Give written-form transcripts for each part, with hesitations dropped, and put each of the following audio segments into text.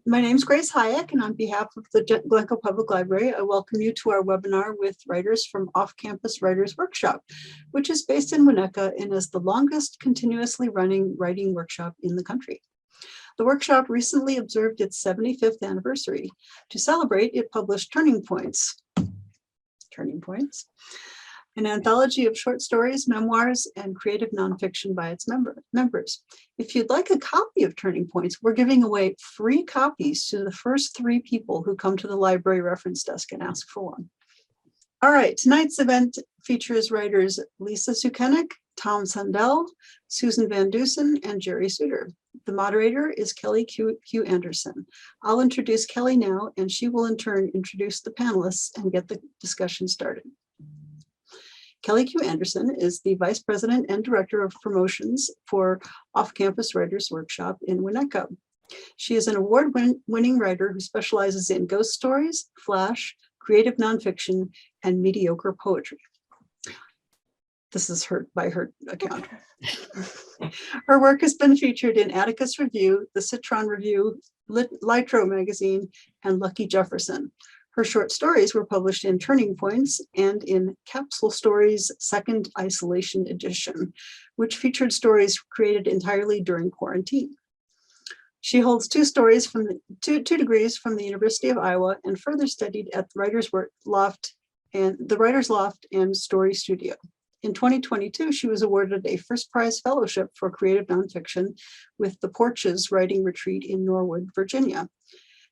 My name is Grace Hayek, and on behalf of the Glencoe Public Library, I welcome you to our webinar with writers from Off-Campus Writers Workshop, which is based in Winnetka and is the longest continuously running writing workshop in the country. The workshop recently observed its 75th anniversary. To celebrate, it published Turning Points, an anthology of short stories, memoirs, and creative nonfiction by its members. If you'd like a copy of Turning Points, we're giving away free copies to the first 3 people who come to the library reference desk and ask for one. All right, tonight's event features writers Lisa Sukenik, Tom Sandell, Susan Van Dusen, and Jerry Suter. The moderator is Kelly Q. Anderson. I'll introduce Kelly now, and she will in turn introduce the panelists and get the discussion started. Kelly Q. Anderson is the Vice President and Director of Promotions for Off-Campus Writers Workshop in Winnetka. She is an award-winning writer who specializes in ghost stories, flash, creative nonfiction, and mediocre poetry. This is by her account. Her work has been featured in Atticus Review, the Citron Review, Litro Magazine, and Lucky Jefferson. Her short stories were published in Turning Points and in Capsule Stories' second isolation edition, which featured stories created entirely during quarantine. She holds 2 degrees from the University of Iowa and further studied at the Writers Loft and Story Studio. In 2022, she was awarded a first prize fellowship for creative nonfiction with the Porches Writing Retreat in Norwood, Virginia.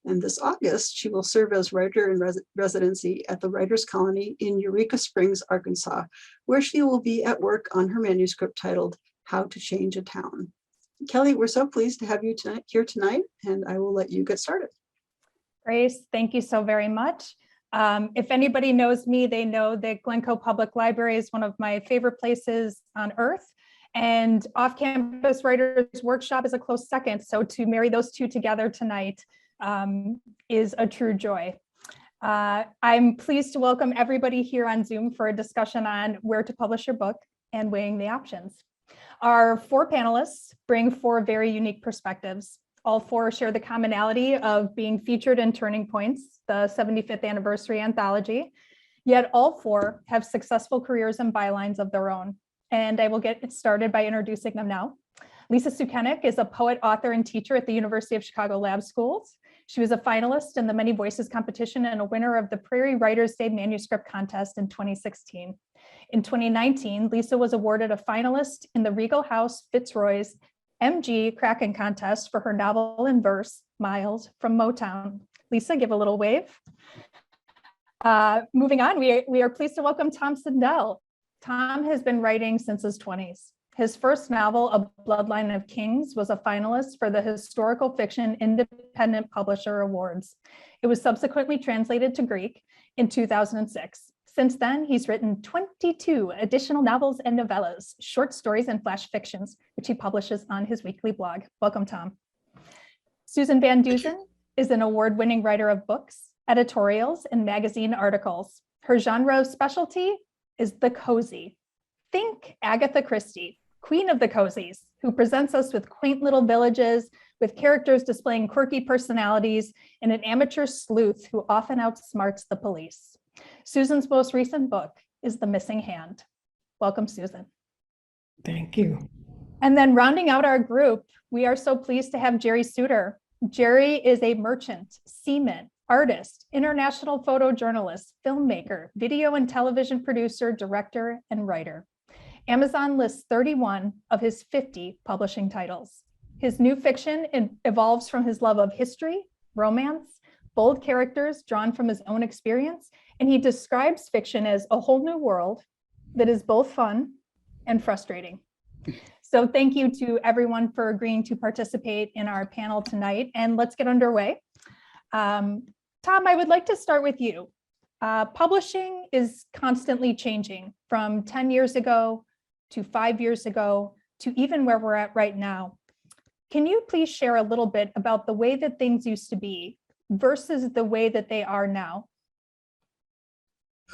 And this August, she will serve as writer in residency at the Writers Colony in Eureka Springs, Arkansas, where she will be at work on her manuscript titled How to Change a Town. Kelly, we're so pleased to have you here tonight, and I will let you get started. Grace, thank you so very much. If anybody knows me, they know that Glencoe Public Library is one of my favorite places on earth, and Off-Campus Writers Workshop is a close second. So to marry those 2 together tonight is a true joy. I'm pleased to welcome everybody here on Zoom for a discussion on where to publish your book and weighing the options. Our 4 panelists bring 4 very unique perspectives. All 4 share the commonality of being featured in Turning Points, the 75th anniversary anthology, yet all 4 have successful careers and bylines of their own. And I will get it started by introducing them now. Lisa Sukenik is a poet, author, and teacher at the University of Chicago Lab Schools. She was a finalist in the Many Voices competition and a winner of the Prairie Writers' Day Manuscript Contest in 2016. In 2019, Lisa was awarded a finalist in the Regal House Fitzroy's MG Kraken Contest for her novel in verse, Miles from Motown. Lisa, give a little wave. Moving on, we are pleased to welcome Tom Sandell. Tom has been writing since his 20s. His first novel, A Bloodline of Kings, was a finalist for the Historical Fiction Independent Publisher Awards. It was subsequently translated to Greek in 2006. Since then, he's written 22 additional novels and novellas, short stories, and flash fictions, which he publishes on his weekly blog. Welcome, Tom. Susan Van Dusen is an award-winning writer of books, editorials, and magazine articles. Her genre of specialty is the cozy. Think Agatha Christie, Queen of the Cozies, who presents us with quaint little villages, with characters displaying quirky personalities, and an amateur sleuth who often outsmarts the police. Susan's most recent book is The Missing Hand. Welcome, Susan. Thank you. And then rounding out our group, we are so pleased to have Jerry Suter. Jerry is a merchant, seaman, artist, international photojournalist, filmmaker, video and television producer, director, and writer. Amazon lists 31 of his 50 publishing titles. His new fiction evolves from his love of history, romance, bold characters drawn from his own experience, and he describes fiction as a whole new world that is both fun and frustrating. So thank you to everyone for agreeing to participate in our panel tonight, and let's get underway. Tom, I would like to start with you. Publishing is constantly changing from 10 years ago to 5 years ago to even where we're at right now. Can you please share a little bit about the way that things used to be versus the way that they are now?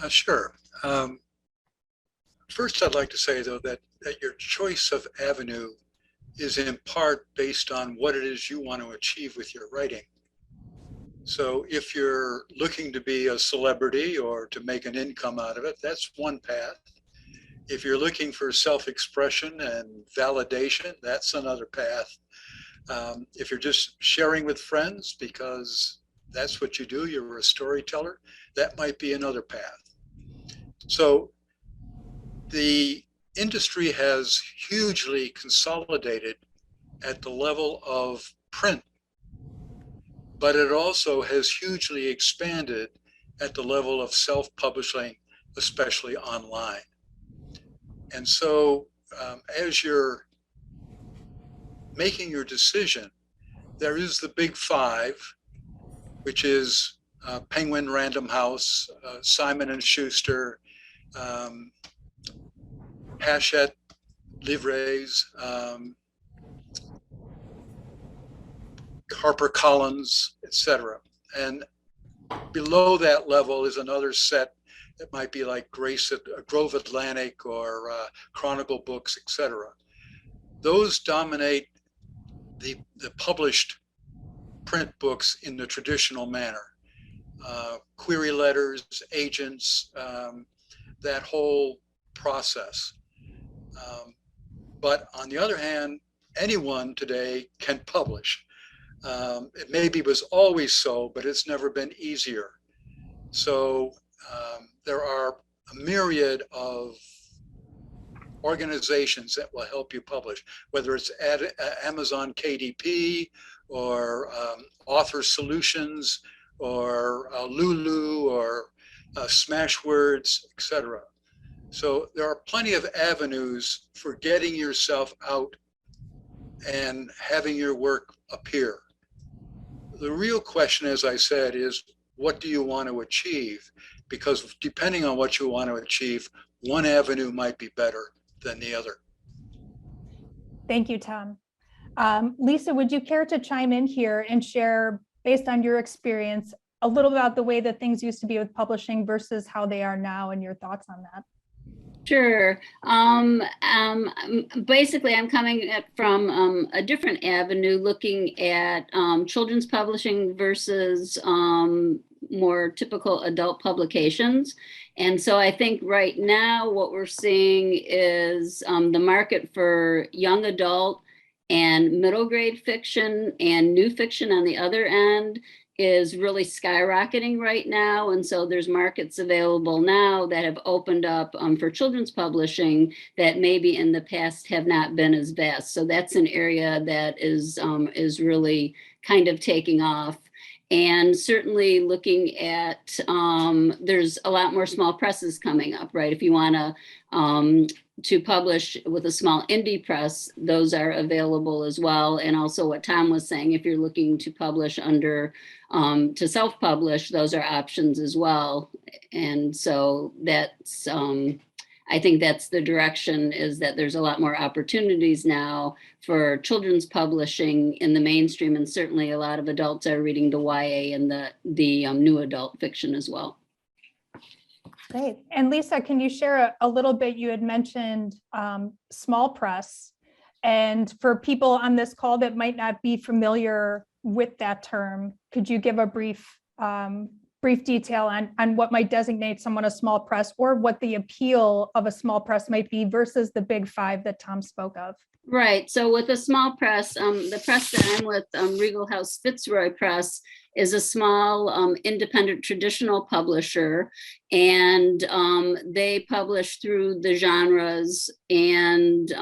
Sure. First, I'd like to say, though, that your choice of avenue is in part based on what it is you want to achieve with your writing. So if you're looking to be a celebrity or to make an income out of it, that's one path. If you're looking for self-expression and validation, that's another path. If you're just sharing with friends because that's what you do, you're a storyteller, that might be another path. So the industry has hugely consolidated at the level of print, but it also has hugely expanded at the level of self-publishing, especially online. And so as you're making your decision, there is the big five, which is Penguin Random House, Simon & Schuster, Hachette Livres, HarperCollins, etc. And below that level is another set that might be like Grove Atlantic or Chronicle Books, etc. Those dominate the published print books in the traditional manner. Query letters, agents, that whole process. But on the other hand, anyone today can publish. It maybe was always so, but it's never been easier. So there are a myriad of organizations that will help you publish, whether it's Amazon KDP or Author Solutions or Lulu or Smashwords, etc. So there are plenty of avenues for getting yourself out and having your work appear. The real question, as I said, is what do you want to achieve? Because depending on what you want to achieve, one avenue might be better than the other. Thank you, Tom. Lisa, would you care to chime in here and share, based on your experience, a little about the way that things used to be with publishing versus how they are now and your thoughts on that? Sure. Basically, I'm coming from a different avenue, looking at children's publishing versus more typical adult publications. And so I think right now what we're seeing is the market for young adult and middle grade fiction and new fiction on the other end is really skyrocketing right now. And so there's markets available now that have opened up for children's publishing that maybe in the past have not been as vast. So that's an area that is really kind of taking off. And certainly looking at, there's a lot more small presses coming up, right? If you want to publish with a small indie press, those are available as well. And also what Tom was saying, if you're looking to publish under, to self-publish, those are options as well. And so that's, I think that's the direction, is that there's a lot more opportunities now for children's publishing in the mainstream. And certainly a lot of adults are reading the YA and the new adult fiction as well. Great. And Lisa, can you share a little bit? You had mentioned small press. And for people on this call that might not be familiar with that term, could you give a brief detail on what might designate someone a small press, or what the appeal of a small press might be versus the big five that Tom spoke of? Right. So with a small press, the press that I'm with, Regal House Fitzroy Press, is a small independent traditional publisher, and they publish through the genres. And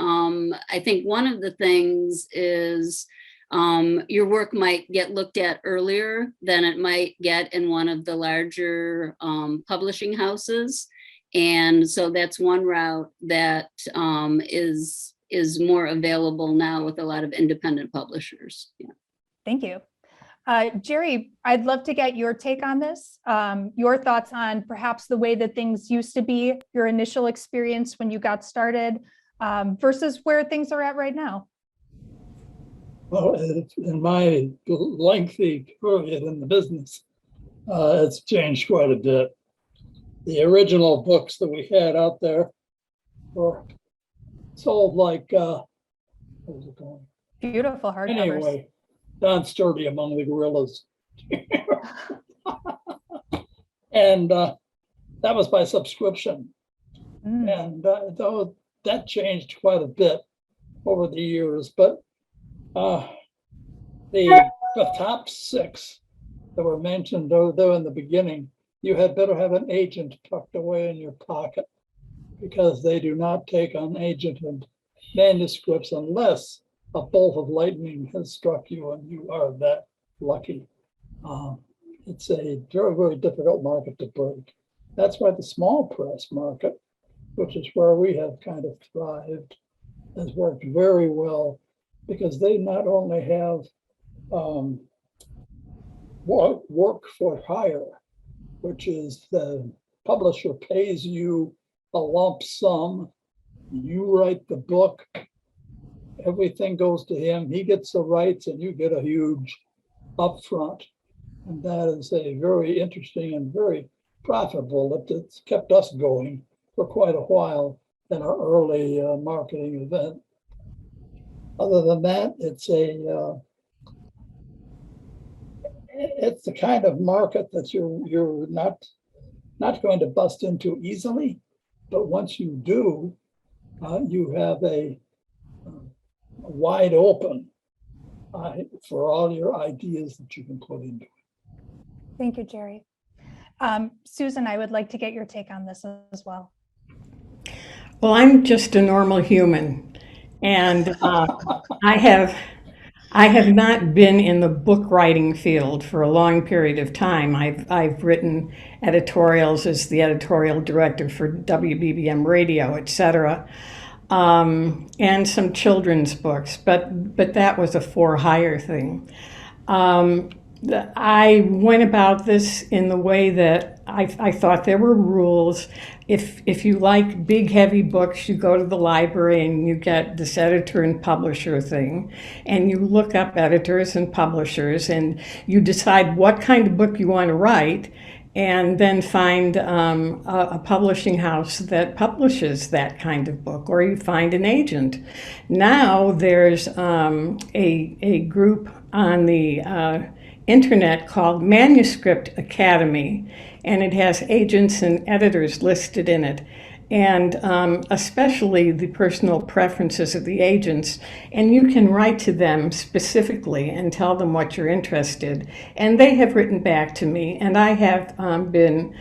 I think one of the things is your work might get looked at earlier than it might get in one of the larger publishing houses. And so that's one route that is more available now with a lot of independent publishers. Yeah. Thank you. Jerry, I'd love to get your take on this, your thoughts on perhaps the way that things used to be, your initial experience when you got started, versus where things are at right now. Well, in my lengthy period in the business, it's changed quite a bit. The original books that we had out there were sold like, what was it called? Beautiful hardcovers. Anyway, Don Sturdy Among the Gorillas. And that was by subscription. Mm. And though that changed quite a bit over the years, but the top 6 that were mentioned though in the beginning, you had better have an agent tucked away in your pocket, because they do not take unagented manuscripts unless a bolt of lightning has struck you and you are that lucky. It's a very, very difficult market to break. That's why the small press market, which is where we have kind of thrived, has worked very well, because they not only have work for hire, which is the publisher pays you a lump sum, you write the book, everything goes to him, he gets the rights, and you get a huge upfront. And that is a very interesting and very profitable. It's kept us going for quite a while in our early marketing event. Other than that, it's the kind of market that you're not going to bust into easily, but once you do, you have a wide open for all your ideas that you can put into it. Thank you, Jerry. Susan, I would like to get your take on this as well. Well, I'm just a normal human, and I have not been in the book writing field for a long period of time. I've written editorials as the editorial director for WBBM Radio, etc., and some children's books, but that was a for-hire thing. I went about this in the way that I thought there were rules. If you like big, heavy books, you go to the library and you get this editor and publisher thing, and you look up editors and publishers, and you decide what kind of book you want to write, and then find a publishing house that publishes that kind of book, or you find an agent. Now there's a group on the internet called Manuscript Academy, and it has agents and editors listed in it, and especially the personal preferences of the agents, and you can write to them specifically and tell them what you're interested, and they have written back to me, and I have been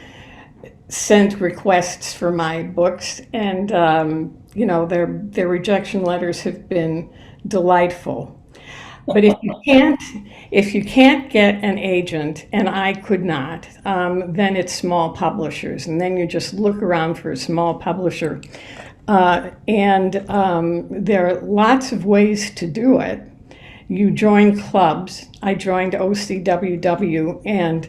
sent requests for my books, and their rejection letters have been delightful. But if you can't get an agent, and I could not, then it's small publishers, and then you just look around for a small publisher. And there are lots of ways to do it. You join clubs. I joined OCWW, and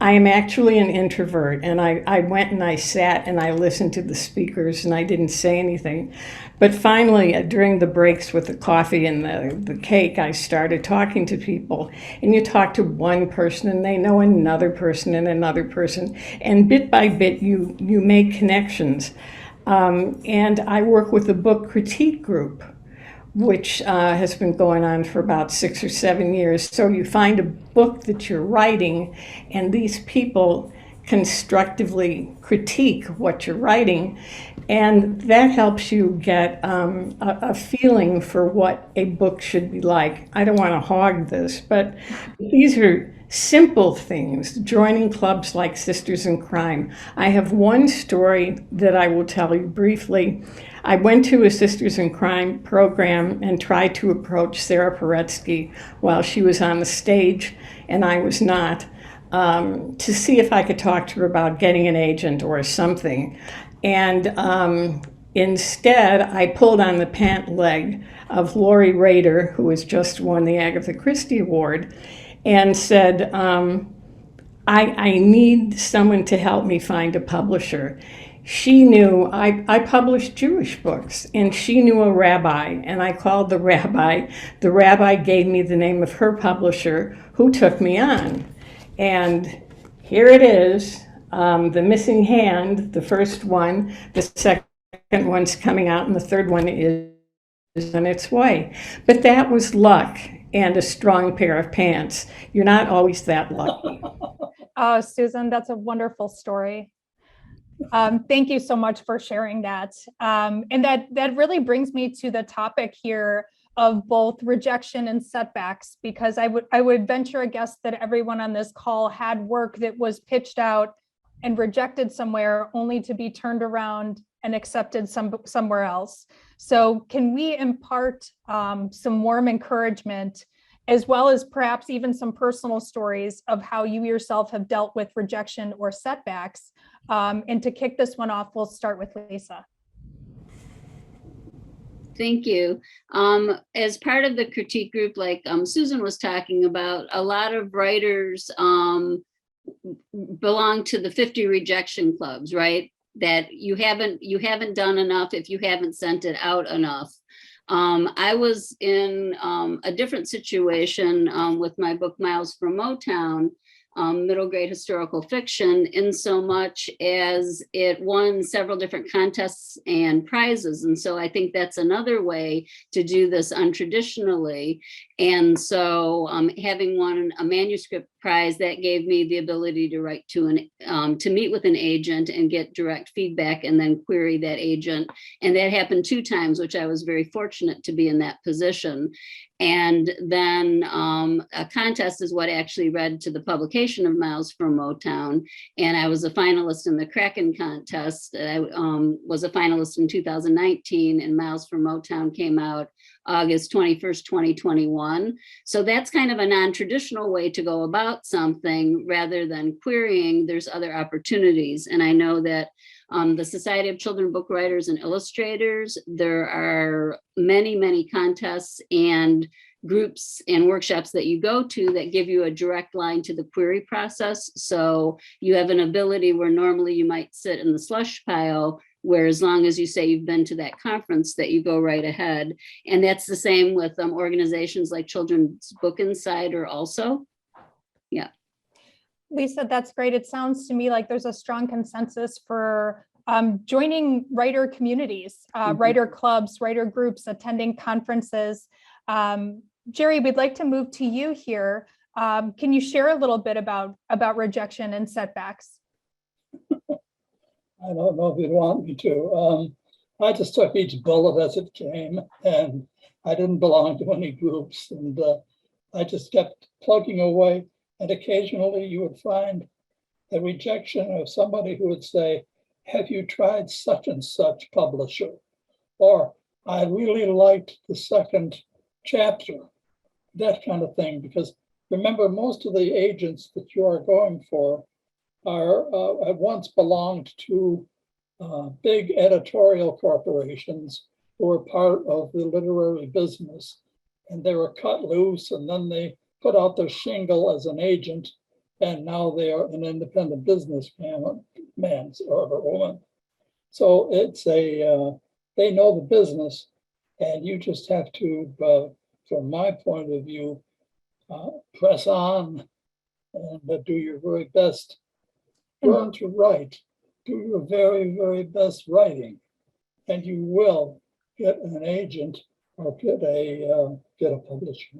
I am actually an introvert, and I went and I sat and I listened to the speakers, and I didn't say anything. But finally, during the breaks with the coffee and the cake, I started talking to people. And you talk to one person, and they know another person and another person. And bit by bit, you make connections. And I work with a book critique group, which has been going on for about 6 or 7 years. So you find a book that you're writing, and these people constructively critique what you're writing, and that helps you get a feeling for what a book should be like. I don't want to hog this, but these are simple things, joining clubs like Sisters in Crime. I have one story that I will tell you briefly. I went to a Sisters in Crime program and tried to approach Sarah Paretsky while she was on the stage, and I was not, to see if I could talk to her about getting an agent or something. And instead, I pulled on the pant leg of Lori Rader, who has just won the Agatha Christie Award, and said, I need someone to help me find a publisher. She knew I published Jewish books, and she knew a rabbi, and I called the rabbi. The rabbi gave me the name of her publisher, who took me on. And here it is, The Missing Hand, the first one, the second one's coming out, and the third one is on its way. But that was luck. and a strong pair of pants. You're not always that lucky. Oh, Susan, that's a wonderful story. Thank you so much for sharing that. And that really brings me to the topic here of both rejection and setbacks, because I would venture a guess that everyone on this call had work that was pitched out and rejected somewhere only to be turned around and accepted somewhere else. So can we impart some warm encouragement, as well as perhaps even some personal stories of how you yourself have dealt with rejection or setbacks? And to kick this one off, we'll start with Lisa. Thank you. As part of the critique group, like Susan was talking about, a lot of writers belong to the 50 rejection clubs, right? That you haven't done enough if you haven't sent it out enough. I was in a different situation with my book, Miles from Motown, middle grade historical fiction, in so much as it won several different contests and prizes. And so I think that's another way to do this untraditionally. And so having won a manuscript prize, that gave me the ability to write to meet with an agent and get direct feedback and then query that agent. And that happened 2 times, which I was very fortunate to be in that position. And then a contest is what actually led to the publication of Miles from Motown. And I was a finalist in the Kraken contest. I was a finalist in 2019, and Miles from Motown came out August 21st, 2021. So that's kind of a non-traditional way to go about something. Rather than querying, there's other opportunities. And I know that the Society of Children Book Writers and Illustrators, there are many, many contests and groups and workshops that you go to that give you a direct line to the query process. So you have an ability where normally you might sit in the slush pile, where as long as you say you've been to that conference, that you go right ahead. And that's the same with organizations like Children's Book Insider also. Yeah. Lisa, that's great. It sounds to me like there's a strong consensus for joining writer communities, writer clubs, writer groups, attending conferences. Jerry, we'd like to move to you here. Can you share a little bit about rejection and setbacks? I don't know if you'd want me to. I just took each bullet as it came, and I didn't belong to any groups, and I just kept plugging away. And occasionally you would find a rejection of somebody who would say, have you tried such and such publisher? Or I really liked the second chapter, that kind of thing. Because remember, most of the agents that you are going for are at once belonged to big editorial corporations who were part of the literary business. And they were cut loose, and then they put out their shingle as an agent, and now they are an independent businessman or woman. So it's they know the business, and you just have to, from my point of view, press on and do your very best. Learn to write. Do your very, very best writing, and you will get an agent or get a publisher.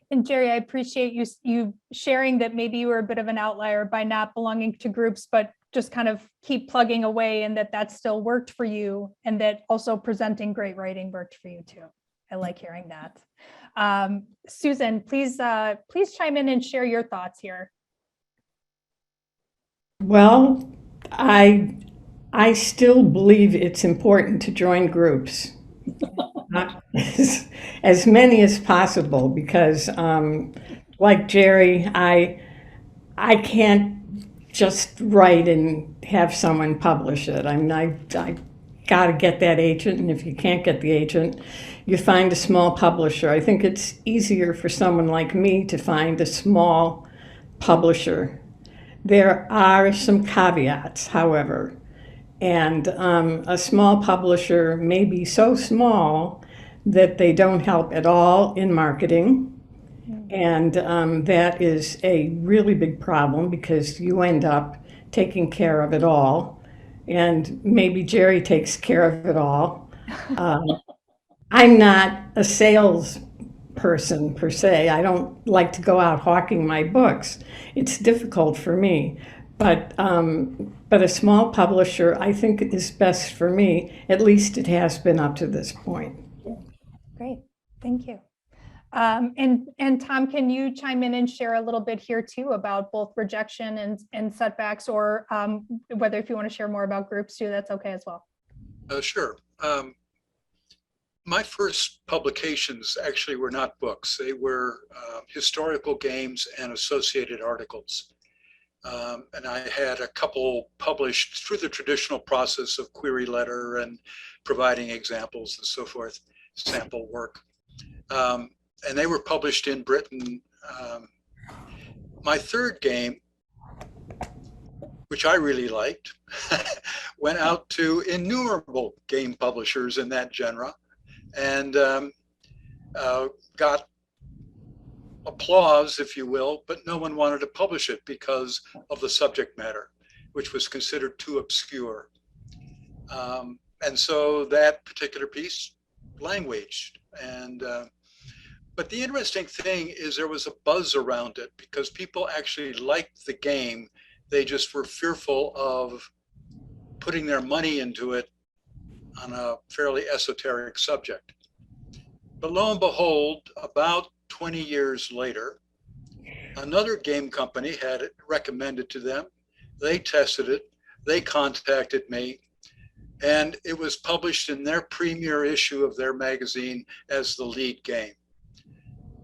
And Jerry, I appreciate you sharing that maybe you were a bit of an outlier by not belonging to groups, but just kind of keep plugging away, and that still worked for you, and that also presenting great writing worked for you too. I like hearing that. Susan, please chime in and share your thoughts here. Well, I still believe it's important to join groups. Not as many as possible, because like Jerry, I can't just write and have someone publish it. I mean, I got to get that agent, and if you can't get the agent, you find a small publisher. I think it's easier for someone like me to find a small publisher. There are some caveats, however. And a small publisher may be so small that they don't help at all in marketing. And that is a really big problem, because you end up taking care of it all. And maybe Jerry takes care of it all. I'm not a sales person per se. I don't like to go out hawking my books. It's difficult for me. But a small publisher, I think, is best for me. At least it has been up to this point. Great, thank you. And Tom, can you chime in and share a little bit here too about both rejection and setbacks, or whether if you want to share more about groups too, that's okay as well. Sure. My first publications actually were not books. They were historical games and associated articles. And I had a couple published through the traditional process of query letter and providing examples and so forth, sample work. And they were published in Britain. My third game, which I really liked, went out to innumerable game publishers in that genre and got applause, if you will, but no one wanted to publish it because of the subject matter, which was considered too obscure. And so that particular piece languaged. But the interesting thing is there was a buzz around it because people actually liked the game. They just were fearful of putting their money into it on a fairly esoteric subject. But lo and behold, about 20 years later, another game company had it recommended to them. They tested it, they contacted me, and it was published in their premier issue of their magazine as the lead game.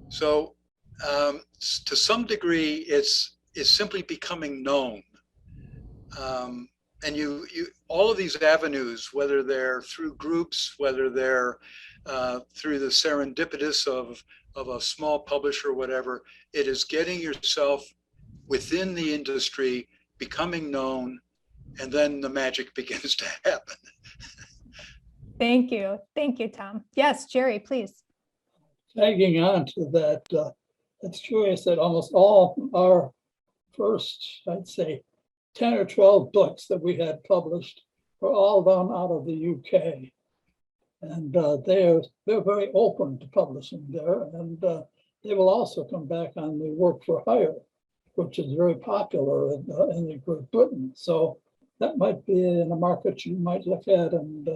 So to some degree, it's simply becoming known. And you all of these avenues, whether they're through groups, whether they're through the serendipitous of a small publisher or whatever, it is getting yourself within the industry, becoming known, and then the magic begins to happen. Thank you, Tom. Yes, Jerry, please. Tagging on to that, it's curious that almost all our first, I'd say, 10 or 12 books that we had published were all done out of the UK. And they're very open to publishing there. And they will also come back on the work for hire, which is very popular in Great Britain. So that might be in a market you might look at and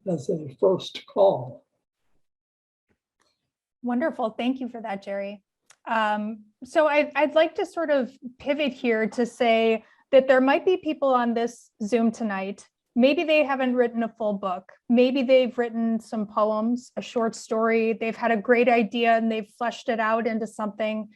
as a first call. Wonderful. Thank you for that, Jerry. So I'd like to sort of pivot here to say that there might be people on this Zoom tonight. Maybe they haven't written a full book. Maybe they've written some poems, a short story. They've had a great idea and they've fleshed it out into something.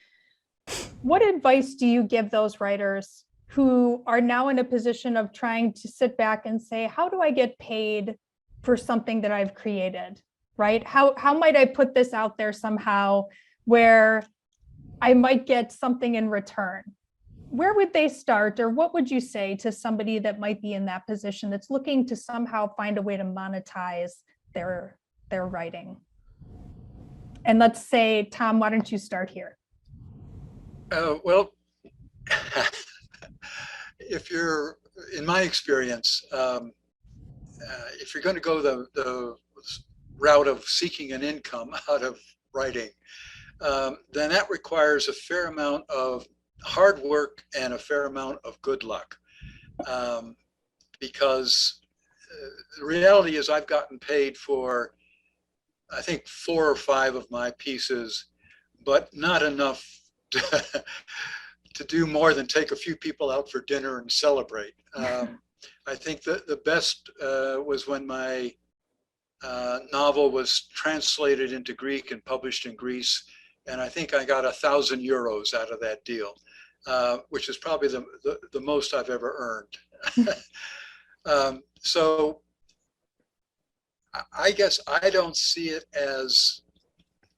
What advice do you give those writers who are now in a position of trying to sit back and say, how do I get paid for something that I've created? Right? How might I put this out there somehow where I might get something in return? Where would they start, or what would you say to somebody that might be in that position that's looking to somehow find a way to monetize their writing? And let's say, Tom, why don't you start here? Well, if you're, in my experience, if you're going to go the route of seeking an income out of writing, then that requires a fair amount of hard work and a fair amount of good luck. Because the reality is I've gotten paid for, I think, 4 or 5 of my pieces, but not enough to do more than take a few people out for dinner and celebrate. I think that the best was when my novel was translated into Greek and published in Greece. And I think I got 1,000 euros out of that deal, which is probably the most I've ever earned. So I guess I don't see it as,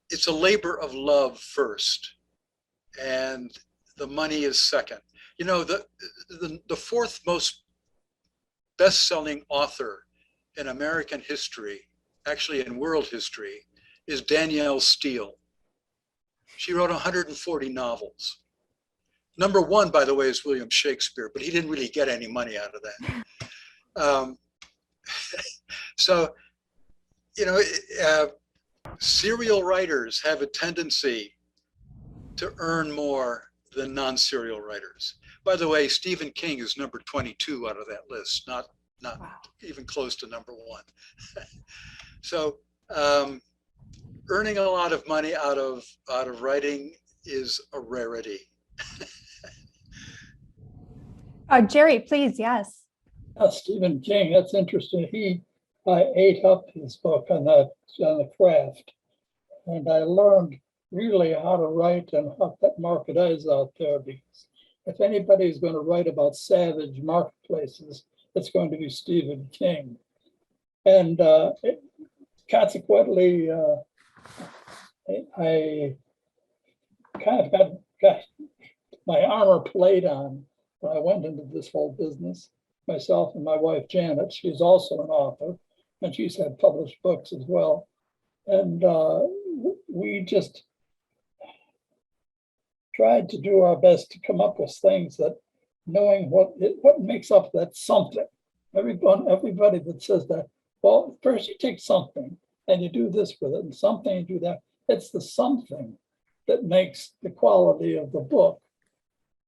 it's a labor of love first, and the money is second. You know, the 4th most best-selling author in American history, actually in world history, is Danielle Steele. She wrote 140 novels. Number 1, by the way, is William Shakespeare, but he didn't really get any money out of that. So, you know, Serial writers have a tendency to earn more than non-serial writers. By the way, Stephen King is number 22 out of that list, not Wow. even close to number 1. So earning a lot of money out of writing is a rarity. Jerry, please, yes. Stephen King, that's interesting. I ate up his book on the craft, and I learned really how to write and how that market is out there. Because if anybody's going to write about savage marketplaces, it's going to be Stephen King. And consequently, I kind of got my armor played on when I went into this whole business. Myself and my wife, Janet, she's also an author, and she's had published books as well. And we just tried to do our best to come up with things that, knowing what makes up that something. Everybody that says that, well, first you take something and you do this with it, and something you do that. It's the something that makes the quality of the book.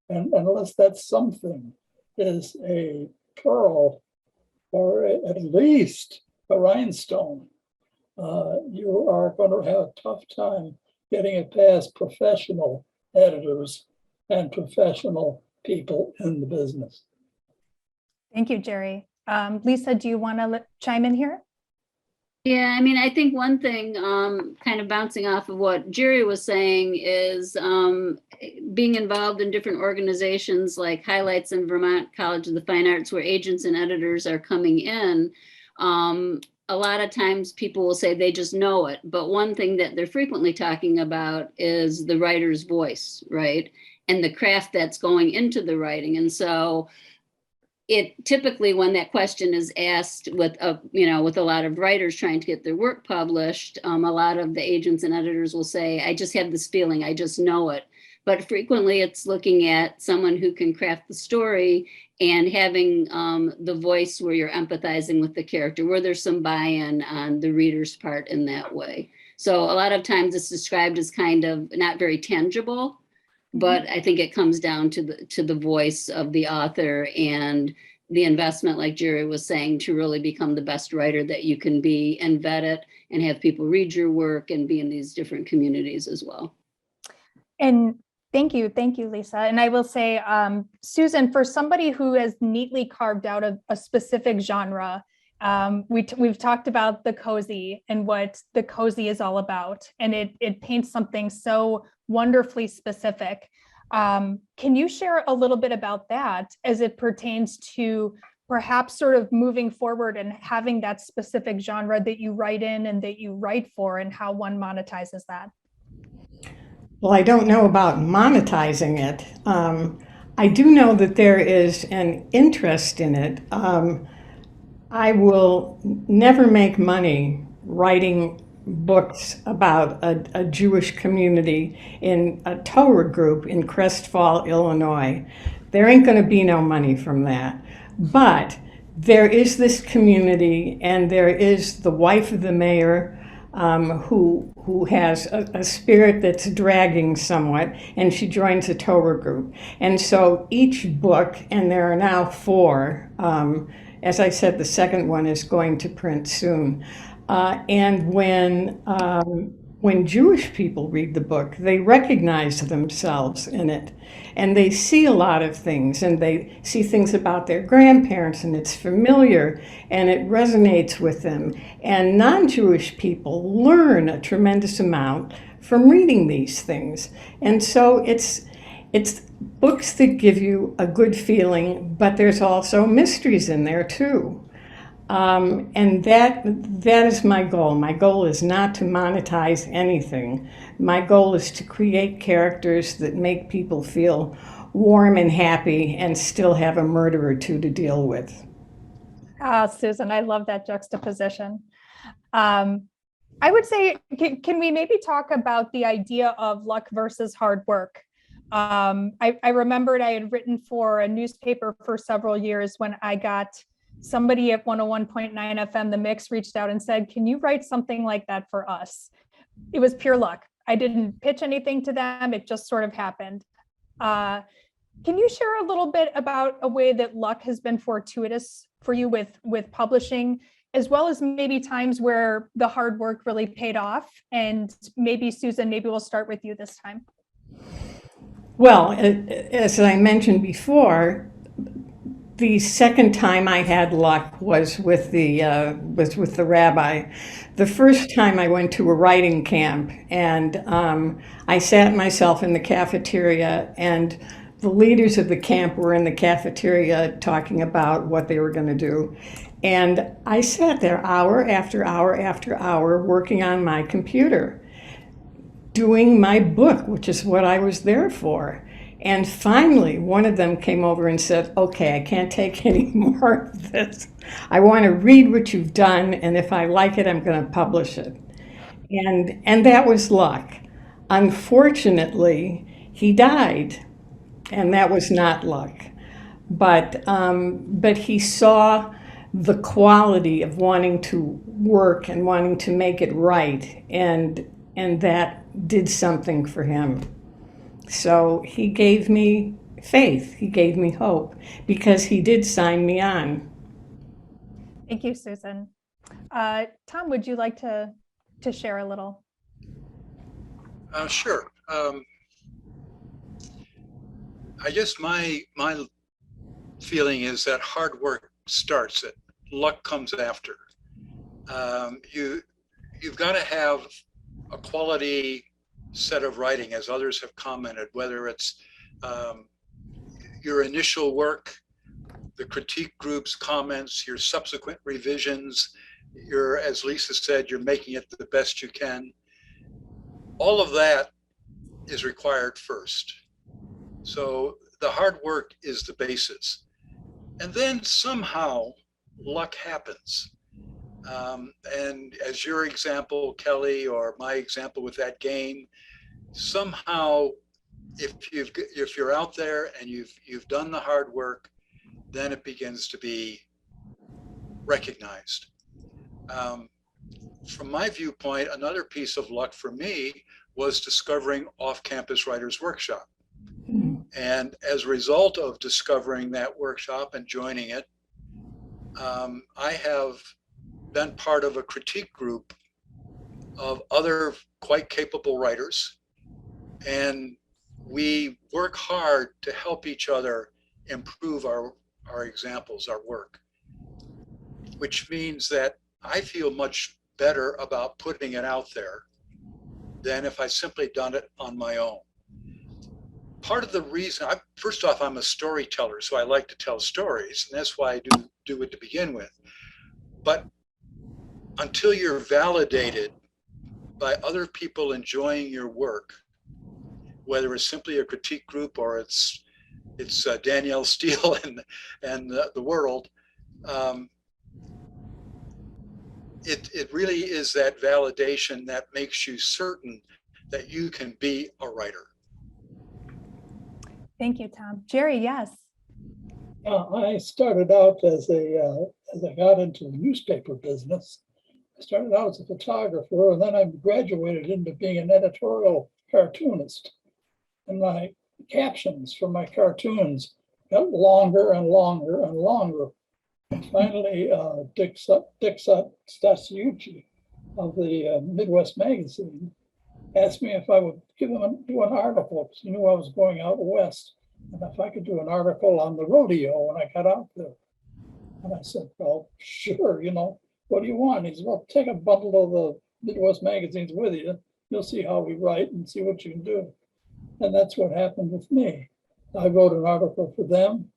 And unless that something is a pearl or at least a rhinestone, you are going to have a tough time getting it past professional editors and professional people in the business. Thank you, Jerry. Lisa, do you want to chime in here? Yeah, I mean, I think one thing, kind of bouncing off of what Jerry was saying, is being involved in different organizations like Highlights in Vermont College of the Fine Arts, where agents and editors are coming in. A lot of times people will say they just know it, but one thing that they're frequently talking about is the writer's voice, right? And the craft that's going into the writing. And so it typically, when that question is asked with a lot of writers trying to get their work published, a lot of the agents and editors will say, I just have this feeling, I just know it. But frequently it's looking at someone who can craft the story and having the voice where you're empathizing with the character, where there's some buy-in on the reader's part in that way. So a lot of times it's described as kind of not very tangible, but I think it comes down to the voice of the author and the investment, like Jerry was saying, to really become the best writer that you can be and vet it and have people read your work and be in these different communities as well. And thank you, Lisa. And I will say, Susan, for somebody who has neatly carved out a specific genre, we've talked about the cozy and what the cozy is all about, and it paints something so wonderfully specific. Can you share a little bit about that as it pertains to perhaps sort of moving forward and having that specific genre that you write in and that you write for, and how one monetizes that? Well, I don't know about monetizing it. I do know that there is an interest in it. I will never make money writing books about a Jewish community in a Torah group in Crest Fall, Illinois. There ain't going to be no money from that. But there is this community, and there is the wife of the mayor who has a spirit that's dragging somewhat, and she joins a Torah group. And so each book, and there are now 4, as I said, the second one is going to print soon. And when Jewish people read the book, they recognize themselves in it, and they see a lot of things, and they see things about their grandparents, and it's familiar, and it resonates with them. And non-Jewish people learn a tremendous amount from reading these things. And so it's books that give you a good feeling, but there's also mysteries in there too. And that is my goal. My goal is not to monetize anything. My goal is to create characters that make people feel warm and happy and still have a murder or two to deal with. Susan, I love that juxtaposition. I would say, can we maybe talk about the idea of luck versus hard work? I remembered I had written for a newspaper for several years when I got somebody at 101.9 FM, The Mix, reached out and said, can you write something like that for us? It was pure luck. I didn't pitch anything to them. It just sort of happened. Can you share a little bit about a way that luck has been fortuitous for you with publishing, as well as maybe times where the hard work really paid off? And maybe, Susan, maybe we'll start with you this time. Well, as I mentioned before, the second time I had luck was with the rabbi. The first time I went to a writing camp, and I sat myself in the cafeteria, and the leaders of the camp were in the cafeteria talking about what they were going to do. And I sat there hour after hour after hour working on my computer, doing my book, which is what I was there for. And finally, one of them came over and said, okay, I can't take any more of this. I want to read what you've done, and if I like it, I'm going to publish it. And that was luck. Unfortunately, he died, and that was not luck. But he saw the quality of wanting to work and wanting to make it right, and that did something for him. So he gave me faith, he gave me hope, because he did sign me on. Thank you, Susan. Tom, would you like to share a little? Sure. I guess my feeling is that hard work starts it. Luck comes after. You've got to have a quality set of writing, as others have commented, whether it's your initial work, the critique group's comments, your subsequent revisions, as Lisa said, you're making it the best you can. All of that is required first. So the hard work is the basis. And then somehow luck happens. And as your example, Kelly, or my example with that game, somehow if you're out there and you've done the hard work, then it begins to be recognized. From my viewpoint, another piece of luck for me was discovering Off-Campus Writers Workshop. And as a result of discovering that workshop and joining it, I have been part of a critique group of other quite capable writers, and we work hard to help each other improve our examples, our work, which means that I feel much better about putting it out there than if I simply done it on my own. Part of the reason, first off, I'm a storyteller, so I like to tell stories, and that's why I do it to begin with. But until you're validated by other people enjoying your work, whether it's simply a critique group or it's Danielle Steele and the world, it really is that validation that makes you certain that you can be a writer. Thank you, Tom. Jerry, yes. I started out as I got into the newspaper business. I started out as a photographer, and then I graduated into being an editorial cartoonist. And my captions for my cartoons got longer and longer and longer. And finally, Dick Stasiucci of the Midwest Magazine asked me if I would do an article, because he knew I was going out west, and if I could do an article on the rodeo when I got out there. And I said, well, sure, what do you want? He said, well, take a bundle of the Midwest magazines with you. You'll see how we write and see what you can do. And that's what happened with me. I wrote an article for them,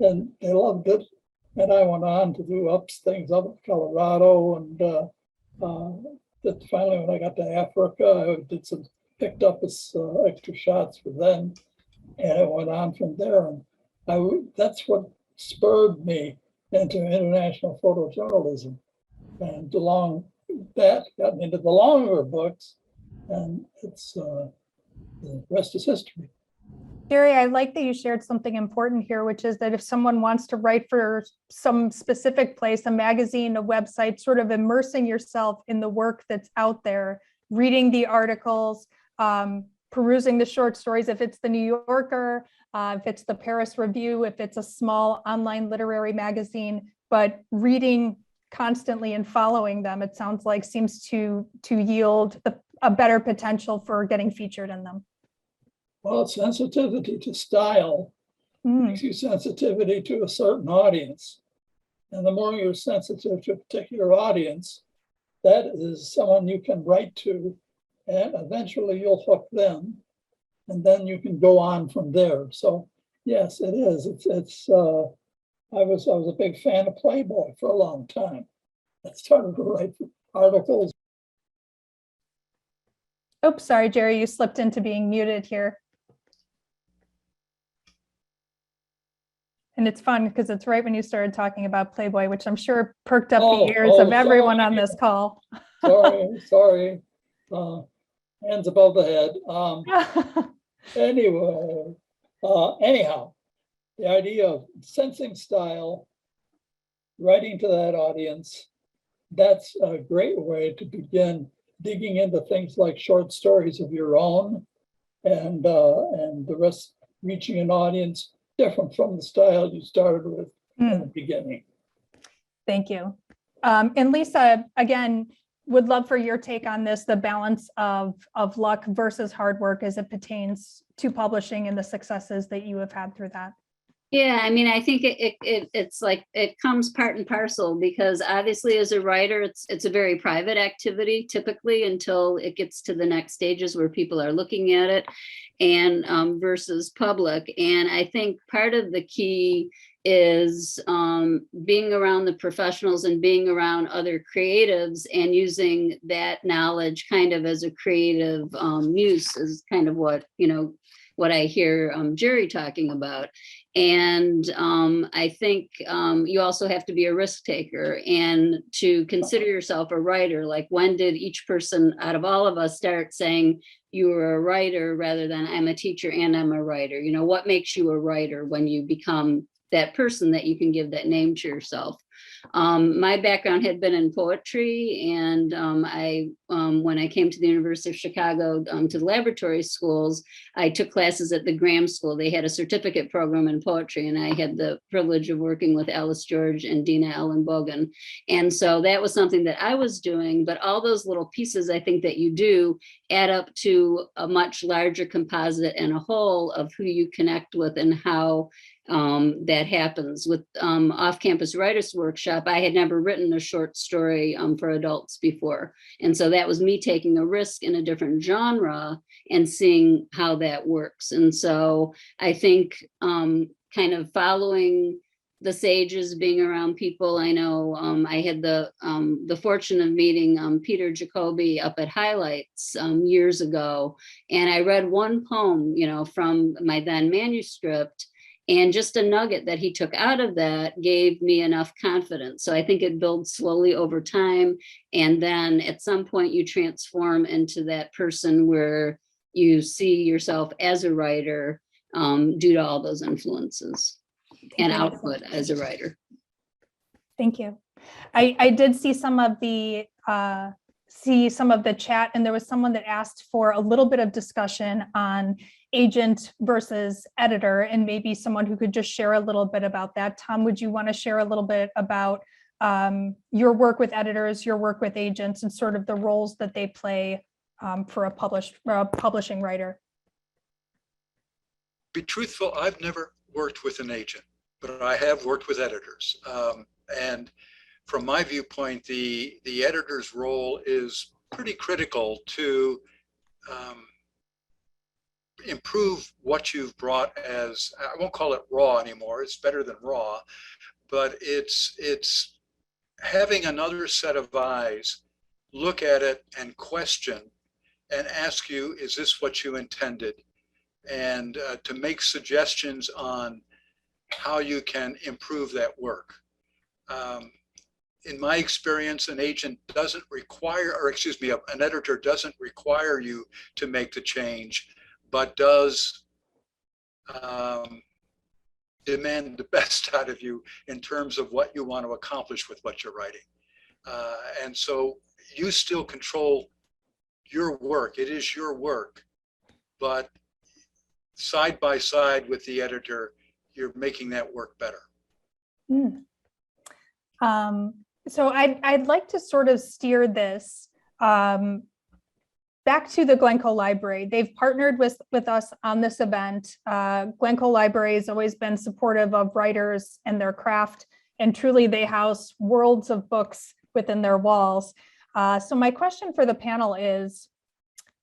and they loved it. And I went on to do things up in Colorado, and that finally, when I got to Africa, I picked up extra shots for them, and it went on from there. And that's what spurred me into international photojournalism. And along that, got me into the longer books, and it's the rest is history. Gary, I like that you shared something important here, which is that if someone wants to write for some specific place, a magazine, a website, sort of immersing yourself in the work that's out there, reading the articles, perusing the short stories, if it's the New Yorker, if it's the Paris Review, if it's a small online literary magazine, but reading constantly and following them, it sounds like seems to yield a better potential for getting featured in them. Well, sensitivity to style makes you sensitivity to a certain audience. And the more you're sensitive to a particular audience, that is someone you can write to, and eventually you'll hook them, and then you can go on from there. So yes, it is. I was a big fan of Playboy for a long time. I started to write articles. Oops, sorry, Jerry, you slipped into being muted here. And it's fun because it's right when you started talking about Playboy, which I'm sure perked up the ears of everyone on this call. Sorry. Hands above the head. Anyhow, the idea of sensing style, writing to that audience, that's a great way to begin digging into things like short stories of your own, and the rest, reaching an audience different from the style you started with in the beginning. Thank you. And Lisa, again, would love for your take on this, the balance of luck versus hard work as it pertains to publishing and the successes that you have had through that. Yeah, I mean, I think it's like it comes part and parcel, because obviously as a writer, it's a very private activity typically until it gets to the next stages where people are looking at it, and versus public. And I think part of the key is being around the professionals and being around other creatives and using that knowledge kind of as a creative use is kind of what I hear Jerry talking about. And I think you also have to be a risk taker and to consider yourself a writer. Like, when did each person out of all of us start saying you were a writer rather than I'm a teacher and I'm a writer? You know, what makes you a writer when you become that person that you can give that name to yourself? My background had been in poetry, and when I came to the University of Chicago to the laboratory schools, I took classes at the Graham School. They had a certificate program in poetry, and I had the privilege of working with Alice George and Dina Ellen Bogan. And so that was something that I was doing, but all those little pieces I think that you do add up to a much larger composite and a whole of who you connect with and how that happens. With Off-Campus Writers Workshop, I had never written a short story for adults before. And so that was me taking a risk in a different genre and seeing how that works. And so I think kind of following the sages, being around people. I know I had the fortune of meeting Peter Jacoby up at Highlights years ago. And I read one poem, from my then manuscript, and just a nugget that he took out of that gave me enough confidence. So I think it builds slowly over time. And then at some point you transform into that person where you see yourself as a writer due to all those influences and output as a writer. Thank you. I did see some of the chat, and there was someone that asked for a little bit of discussion on agent versus editor, and maybe someone who could just share a little bit about that. Tom, would you want to share a little bit about your work with editors, your work with agents, and sort of the roles that they play for a publishing writer? Be truthful, I've never worked with an agent, but I have worked with editors. And from my viewpoint, the editor's role is pretty critical to improve what you've brought as, I won't call it raw anymore, it's better than raw, but it's having another set of eyes look at it and question and ask you, is this what you intended? And to make suggestions on how you can improve that work. In my experience, an agent doesn't require, or excuse me, an editor doesn't require you to make the change, but does demand the best out of you in terms of what you want to accomplish with what you're writing. And so you still control your work. It is your work, but side by side with the editor, you're making that work better. Mm. So I'd like to sort of steer this back to the Glencoe Library. They've partnered with us on this event. Glencoe Library has always been supportive of writers and their craft, and truly they house worlds of books within their walls. So my question for the panel is,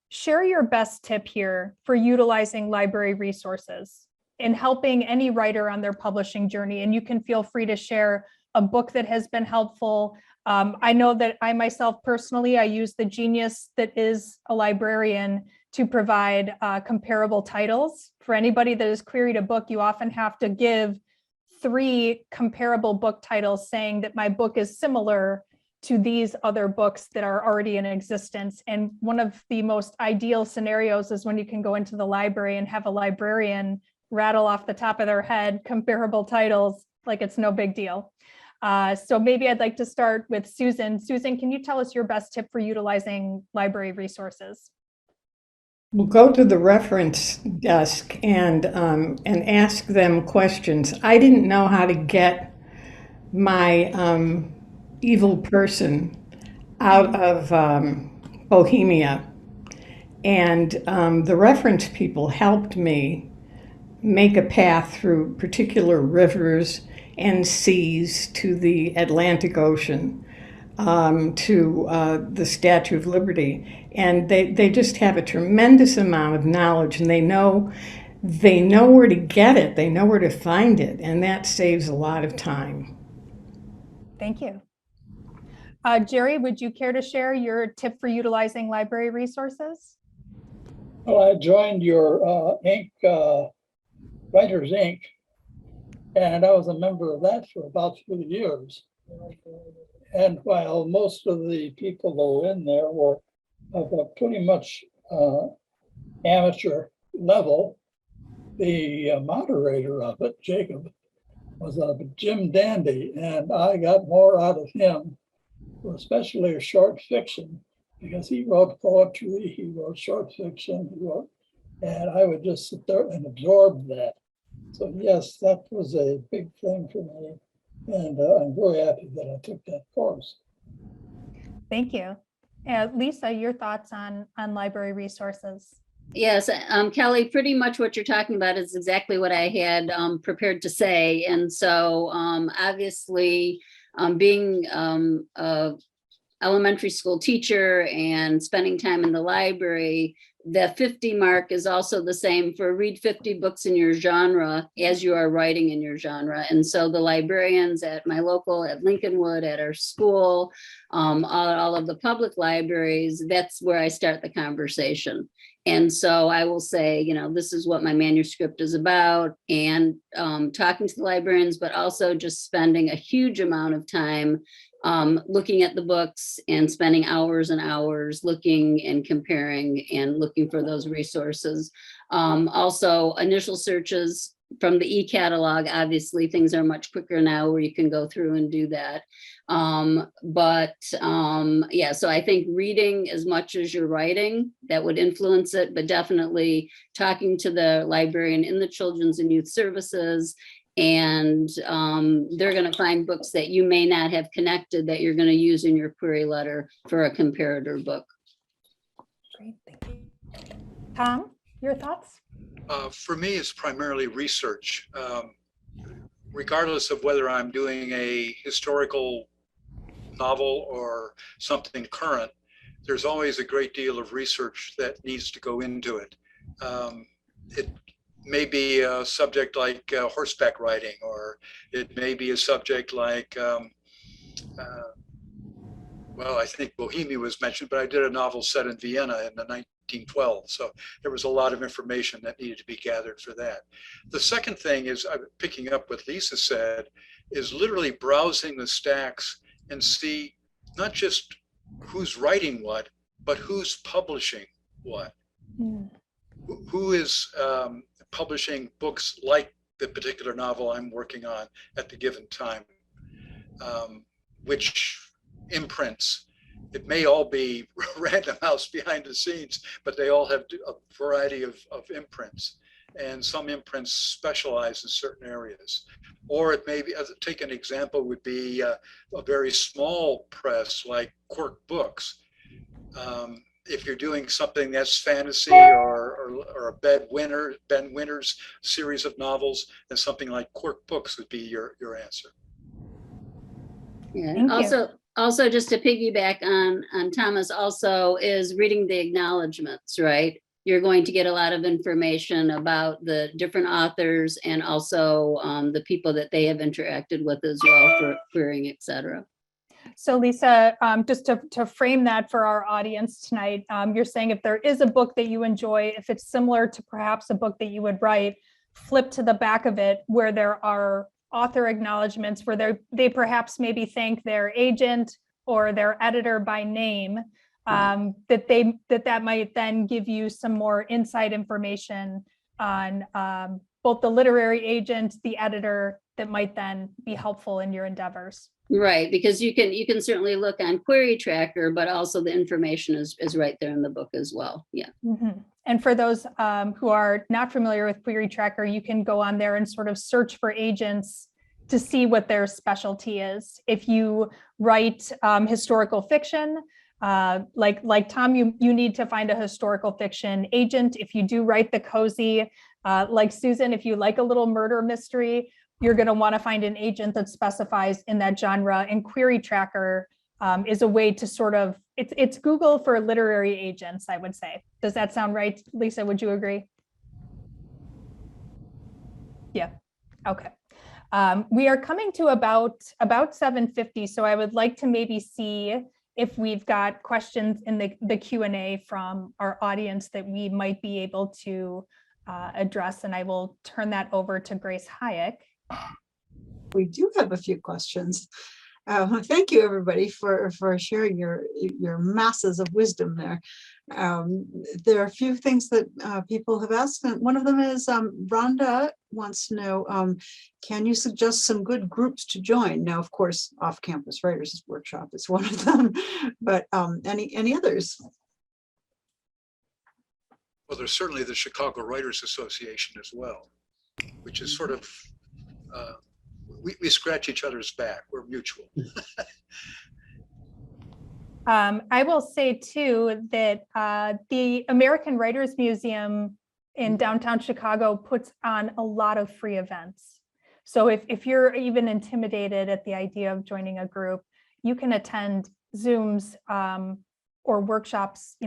share your best tip here for utilizing library resources in helping any writer on their publishing journey. And you can feel free to share a book that has been helpful. I know that I myself personally, I use the genius that is a librarian to provide comparable titles. For anybody that has queried a book, you often have to give 3 comparable book titles saying that my book is similar to these other books that are already in existence. And one of the most ideal scenarios is when you can go into the library and have a librarian rattle off the top of their head comparable titles like it's no big deal. So maybe I'd like to start with Susan. Susan, can you tell us your best tip for utilizing library resources? We'll go to the reference desk and ask them questions. I didn't know how to get my evil person out of Bohemia, and the reference people helped me make a path through particular rivers and seas to the Atlantic Ocean, to the Statue of Liberty. And they just have a tremendous amount of knowledge, and they know where to get it, they know where to find it, and that saves a lot of time. Thank you. Jerry, would you care to share your tip for utilizing library resources? Well, I joined your Writers Inc., and I was a member of that for about 3 years. And while most of the people that were in there were of a pretty much amateur level, the moderator of it, Jacob, was a Jim Dandy, and I got more out of him, especially short fiction, because he wrote poetry, he wrote short fiction, and I would just sit there and absorb that. So yes, that was a big thing for me, and I'm very happy that I took that course. Thank you. Lisa, your thoughts on library resources? Yes, Kelly, pretty much what you're talking about is exactly what I had prepared to say. And so obviously being a elementary school teacher and spending time in the library, the 50 mark is also the same for read 50 books in your genre as you are writing in your genre. And so the librarians at my local, at Lincolnwood, at our school, all of the public libraries, that's where I start the conversation. And so I will say, you know, this is what my manuscript is about, and talking to the librarians, but also just spending a huge amount of time looking at the books and spending hours and hours looking and comparing and looking for those resources. Also, initial searches from the e-catalog, obviously things are much quicker now where you can go through and do that. Yeah, so I think reading as much as you're writing, that would influence it, but definitely talking to the librarian in the children's and youth services, and they're going to find books that you may not have connected that you're going to use in your query letter for a comparator book. Great, thank you. Tom, your thoughts? For me, it's primarily research. Regardless of whether I'm doing a historical novel or something current, there's always a great deal of research that needs to go into it. It may be a subject like horseback riding, or it may be a subject like, well, I think Bohemia was mentioned, but I did a novel set in Vienna in the 1912. So there was a lot of information that needed to be gathered for that. The second thing is, picking up what Lisa said, is literally browsing the stacks and see not just who's writing what, but who's publishing what. Mm. Who is publishing books like the particular novel I'm working on at the given time, which imprints. It may all be Random House behind the scenes, but they all have a variety of imprints. And some imprints specialize in certain areas. Or it may be, take an example, would be a very small press like Quirk Books. If you're doing something that's fantasy or a Ben Winters series of novels, then something like Quirk Books would be your answer. Yeah. Thank you. Also, just to piggyback on Thomas, also is reading the acknowledgements, right? You're going to get a lot of information about the different authors and also the people that they have interacted with as well for querying, et cetera. So Lisa, just to frame that for our audience tonight, you're saying if there is a book that you enjoy, if it's similar to perhaps a book that you would write, flip to the back of it where there are author acknowledgements where they perhaps maybe thank their agent or their editor by name, that might then give you some more inside information on both the literary agent, the editor, that might then be helpful in your endeavors. Right, because you can certainly look on Query Tracker, but also the information is right there in the book as well. Yeah. Mm-hmm. And for those who are not familiar with Query Tracker, you can go on there and sort of search for agents to see what their specialty is. If you write historical fiction, like Tom, you need to find a historical fiction agent. If you do write the cozy, like Susan, if you like a little murder mystery, you're going to want to find an agent that specifies in that genre. And Query Tracker is a way to sort of, it's Google for literary agents, I would say. Does that sound right, Lisa? Would you agree? Yeah. Okay. We are coming to about 7:50, so I would like to maybe see if we've got questions in the Q&A from our audience that we might be able to address, and I will turn that over to Grace Hayek. We do have a few questions. Thank you, everybody, for sharing your masses of wisdom there. There are a few things that people have asked, and one of them is Rhonda wants to know, can you suggest some good groups to join? Now, of course, Off-Campus Writers Workshop is one of them, but any others? Well, there's certainly the Chicago Writers Association as well, which is sort of, we scratch each other's back. We're mutual. I will say too that the American Writers Museum in downtown Chicago puts on a lot of free events. So if you're even intimidated at the idea of joining a group, you can attend Zooms or workshops,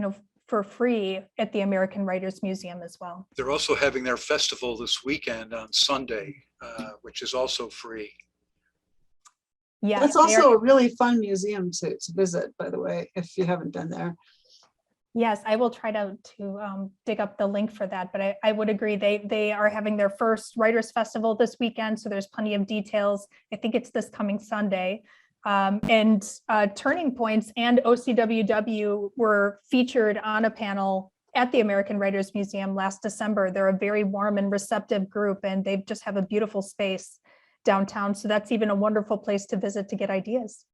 for free at the American Writers Museum as well. They're also having their festival this weekend on Sunday, which is also free. Yeah, that's also a really fun museum to visit, by the way, if you haven't been there. Yes, I will try to dig up the link for that, but I would agree they are having their first Writers Festival this weekend, so there's plenty of details. I think it's this coming Sunday. And Turning Points and OCWW were featured on a panel at the American Writers Museum last December. They're a very warm and receptive group, and they just have a beautiful space downtown. So that's even a wonderful place to visit to get ideas.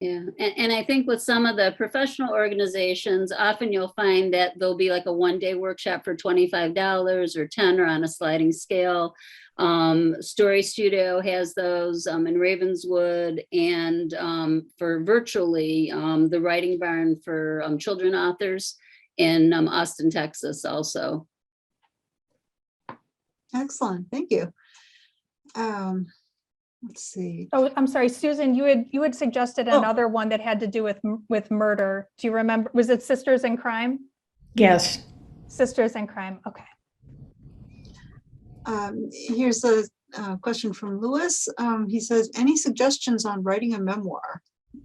Yeah, and I think with some of the professional organizations, often you'll find that there'll be like a one-day workshop for $25 or $10 or on a sliding scale. Story Studio has those in Ravenswood, and for virtually the Writing Barn for children authors in Austin, Texas also. Excellent, thank you. Let's see. Oh, I'm sorry, Susan, you had suggested another one that had to do with murder. Do you remember? Was it Sisters in Crime? Yes. Sisters in Crime. Okay. Here's a question from Lewis. He says, any suggestions on writing a memoir?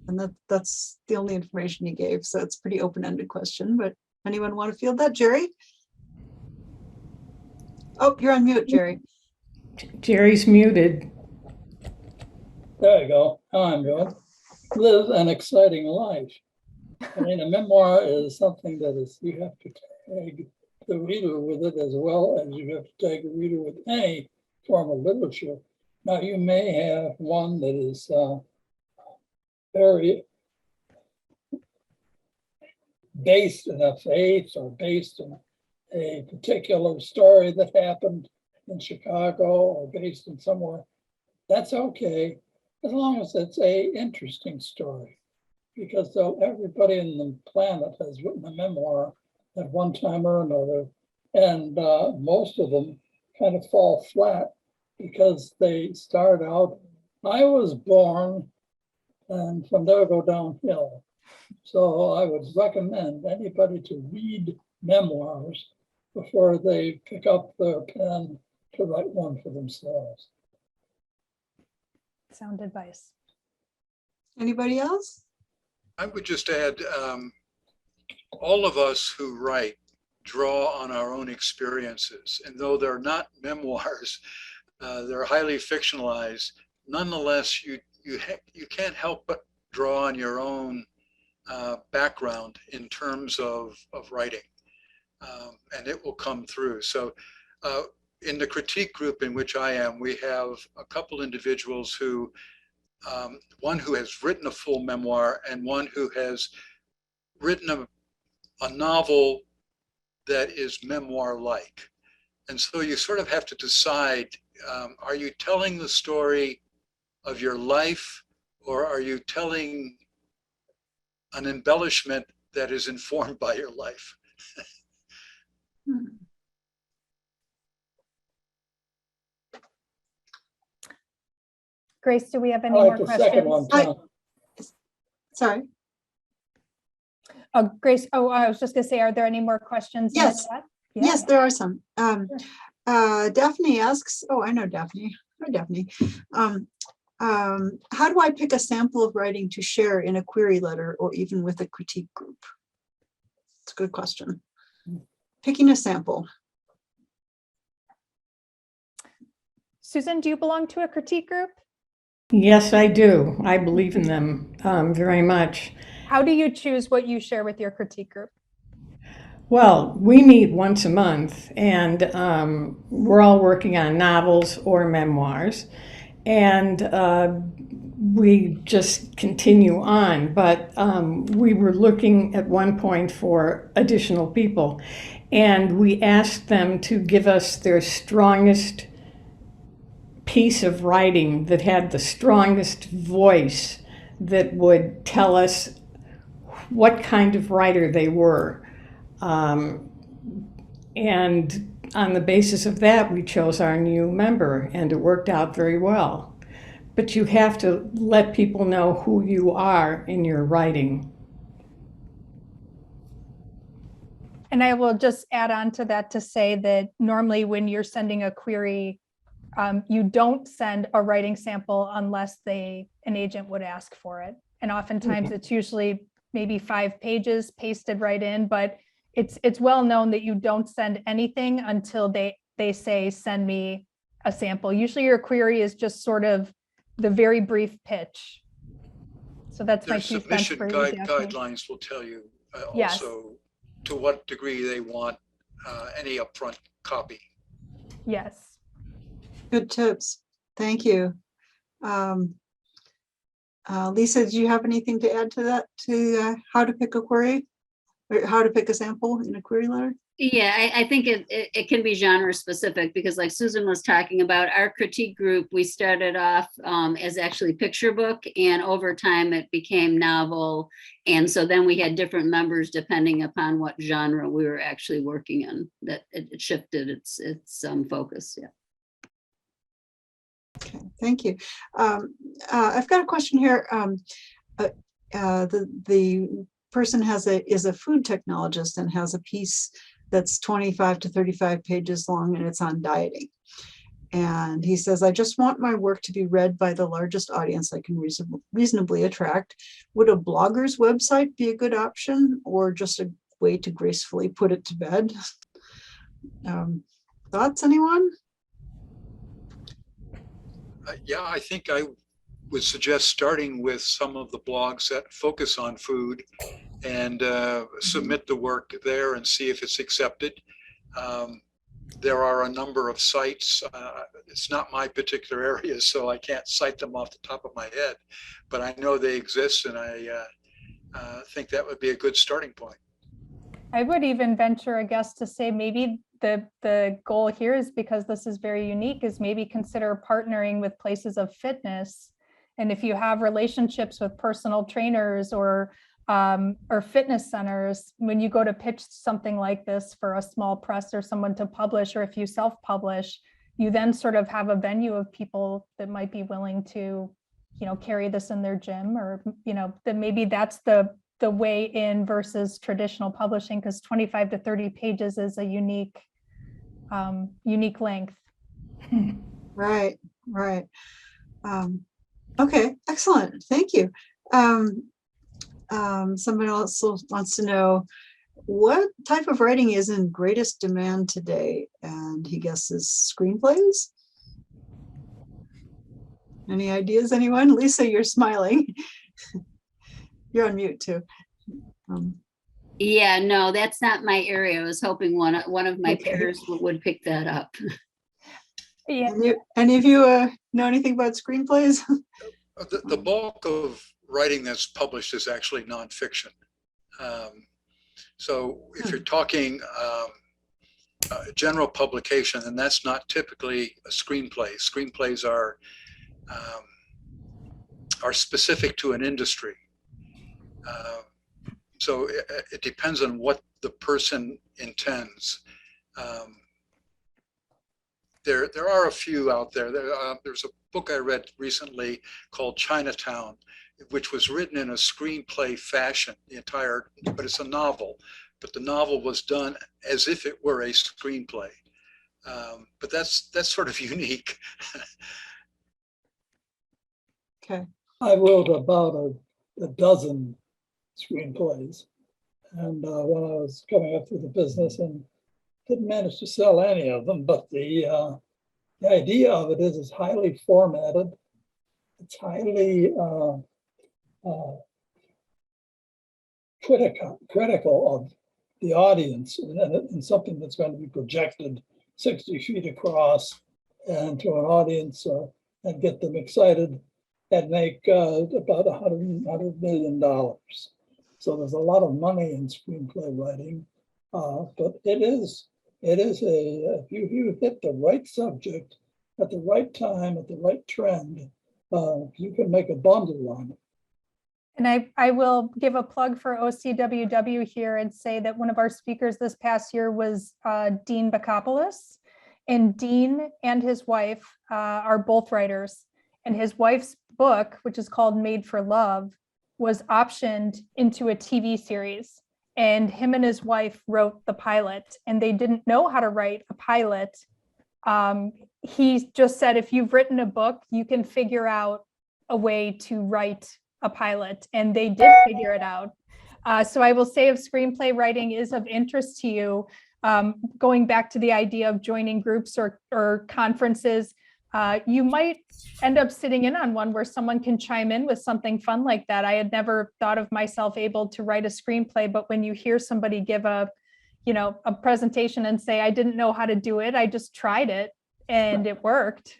And that's the only information he gave. So it's a pretty open-ended question, but anyone want to field that? Jerry? Oh, you're on mute, Jerry. Jerry's muted. There you go. Now I'm doing. Live an exciting life. I mean, a memoir is something that you have to tag the reader with it as well as you have to take a reader with any form of literature. Now, you may have one that is very based in a faith or based in a particular story that happened in Chicago or based in somewhere. That's okay, as long as it's a interesting story, because everybody in the planet has written a memoir at one time or another, and most of them kind of fall flat because they start out, I was born, and from there go downhill. So I would recommend anybody to read memoirs before they pick up their pen to write one for themselves. Sound advice. Anybody else? I would just add, all of us who write draw on our own experiences, and though they're not memoirs, they're highly fictionalized. Nonetheless, you can't help but draw on your own background in terms of writing, and it will come through. So in the critique group in which I am, we have a couple individuals who, one who has written a full memoir and one who has written a novel that is memoir-like. And so you sort of have to decide, are you telling the story of your life, or are you telling an embellishment that is informed by your life? Grace, do we have any I more like the second one, questions? Tom. Sorry. Oh, Grace, I was just gonna say, are there any more questions? in the Yes. chat? Yes, there are some. Daphne asks, oh, I know Daphne. Hi, Daphne. How do I pick a sample of writing to share in a query letter or even with a critique group? It's a good question. Picking a sample. Susan, do you belong to a critique group? Yes, I do. I believe in them very much. How do you choose what you share with your critique group? Well, we meet once a month, and we're all working on novels or memoirs, and we just continue on. But we were looking at one point for additional people, and we asked them to give us their strongest piece of writing that had the strongest voice, that would tell us what kind of writer they were. And on the basis of that, we chose our new member, and it worked out very well. But you have to let people know who you are in your writing. And I will just add on to that to say that normally when you're sending a query, you don't send a writing sample unless an agent would ask for it. And oftentimes it's usually maybe 5 pages pasted right in, but it's well known that you don't send anything until they say, send me a sample. Usually your query is just sort of the very brief pitch. So that's my Their 2 cents submission for you, Daphne. guidelines will tell you Yes. also to what degree they want any upfront copy. Yes. Good tips. Thank you. Lisa, do you have anything to add to that, to how to pick a query or how to pick a sample in a query letter? Yeah, I think it can be genre specific, because like Susan was talking about, our critique group, we started off as actually picture book, and over time it became novel. And so then we had different members depending upon what genre we were actually working in, that it shifted its focus. Yeah. Okay, thank you. I've got a question here. The person is a food technologist and has a piece that's 25 to 35 pages long, and it's on dieting. And he says, I just want my work to be read by the largest audience I can reasonably attract. Would a blogger's website be a good option, or just a way to gracefully put it to bed? Thoughts, anyone? Yeah, I think I would suggest starting with some of the blogs that focus on food, and submit the work there and see if it's accepted. There are a number of sites. It's not my particular area, so I can't cite them off the top of my head, but I know they exist, and I think that would be a good starting point. I would even venture a guess to say maybe the goal here is, because this is very unique, is maybe consider partnering with places of fitness. And if you have relationships with personal trainers or fitness centers, when you go to pitch something like this for a small press or someone to publish, or if you self-publish, you then sort of have a venue of people that might be willing to, carry this in their gym, or, that maybe that's the way in versus traditional publishing, because 25 to 30 pages is a unique length. Right. Okay, excellent. Thank you. Somebody else wants to know what type of writing is in greatest demand today, and he guesses screenplays. Any ideas, anyone? Lisa, you're smiling. You're on mute too. Yeah, no, that's not my area. I was hoping one of my Okay. peers would pick that up. Yeah. Any of you know anything about screenplays? The bulk of writing that's published is actually nonfiction. So if you're talking general publication, then that's not typically a screenplay. Screenplays are specific to an industry. So it depends on what the person intends. There are a few out there. There's a book I read recently called Chinatown, which was written in a screenplay fashion, but it's a novel. But the novel was done as if it were a screenplay. But that's sort of unique. Okay. I wrote about a dozen screenplays, and when I was coming up through the business, and didn't manage to sell any of them, but the idea of it is it's highly formatted. It's highly critical of the audience, and something that's going to be projected 60 feet across and to an audience and get them excited and make about $100 million. So there's a lot of money in screenplay writing, but it is if you hit the right subject at the right time, at the right trend, you can make a bundle on it. And I will give a plug for OCWW here and say that one of our speakers this past year was Dean Bakopoulos. And Dean and his wife are both writers. And his wife's book, which is called Made for Love, was optioned into a TV series. And him and his wife wrote the pilot, and they didn't know how to write a pilot. He just said, if you've written a book, you can figure out a way to write a pilot, and they did figure it out. So I will say, if screenplay writing is of interest to you, going back to the idea of joining groups or conferences, you might end up sitting in on one where someone can chime in with something fun like that. I had never thought of myself able to write a screenplay, but when you hear somebody give a presentation and say, I didn't know how to do it, I just tried it and it worked.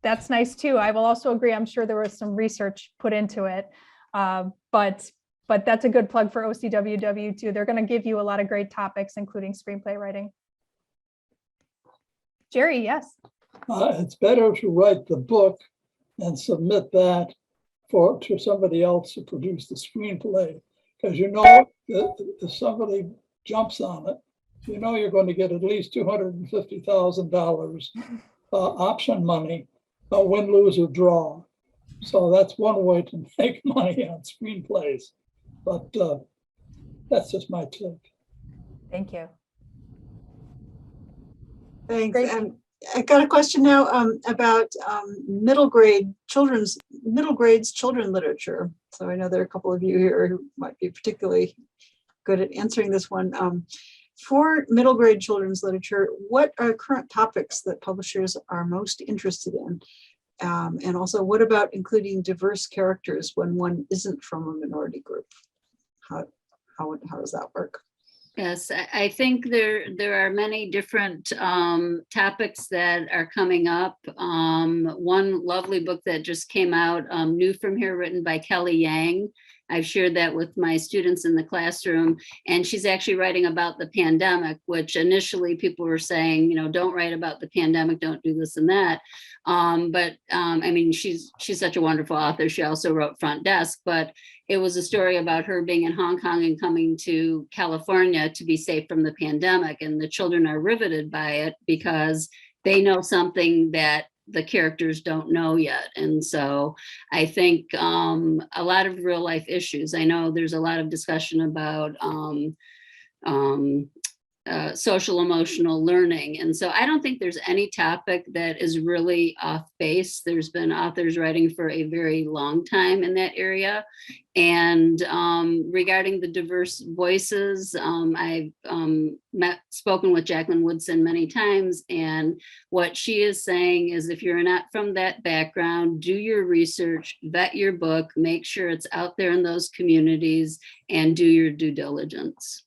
That's nice too. I will also agree. I'm sure there was some research put into it, but that's a good plug for OCWW too. They're going to give you a lot of great topics, including screenplay writing. Jerry, yes. It's better to write the book and submit that to somebody else to produce the screenplay, because if somebody jumps on it, you're going to get at least $250,000 option money, win, lose, or draw. So that's one way to make money on screenplays. But that's just my take. Thank you. Thanks. Great. I got a question now about middle grades children's literature. So I know there are a couple of you here who might be particularly good at answering this one. For middle grade children's literature, what are current topics that publishers are most interested in? And also, what about including diverse characters when one isn't from a minority group? How does that work? Yes, I think there are many different topics that are coming up. One lovely book that just came out, New from Here, written by Kelly Yang. I've shared that with my students in the classroom, and she's actually writing about the pandemic, which initially people were saying, don't write about the pandemic, don't do this and that. I mean, she's such a wonderful author. She also wrote Front Desk, but it was a story about her being in Hong Kong and coming to California to be safe from the pandemic. And the children are riveted by it because they know something that the characters don't know yet. And so I think a lot of real life issues. I know there's a lot of discussion about social emotional learning. And so I don't think there's any topic that is really off base. There's been authors writing for a very long time in that area. And regarding the diverse voices, I've spoken with Jacqueline Woodson many times. And what she is saying is, if you're not from that background, do your research, vet your book, make sure it's out there in those communities, and do your due diligence.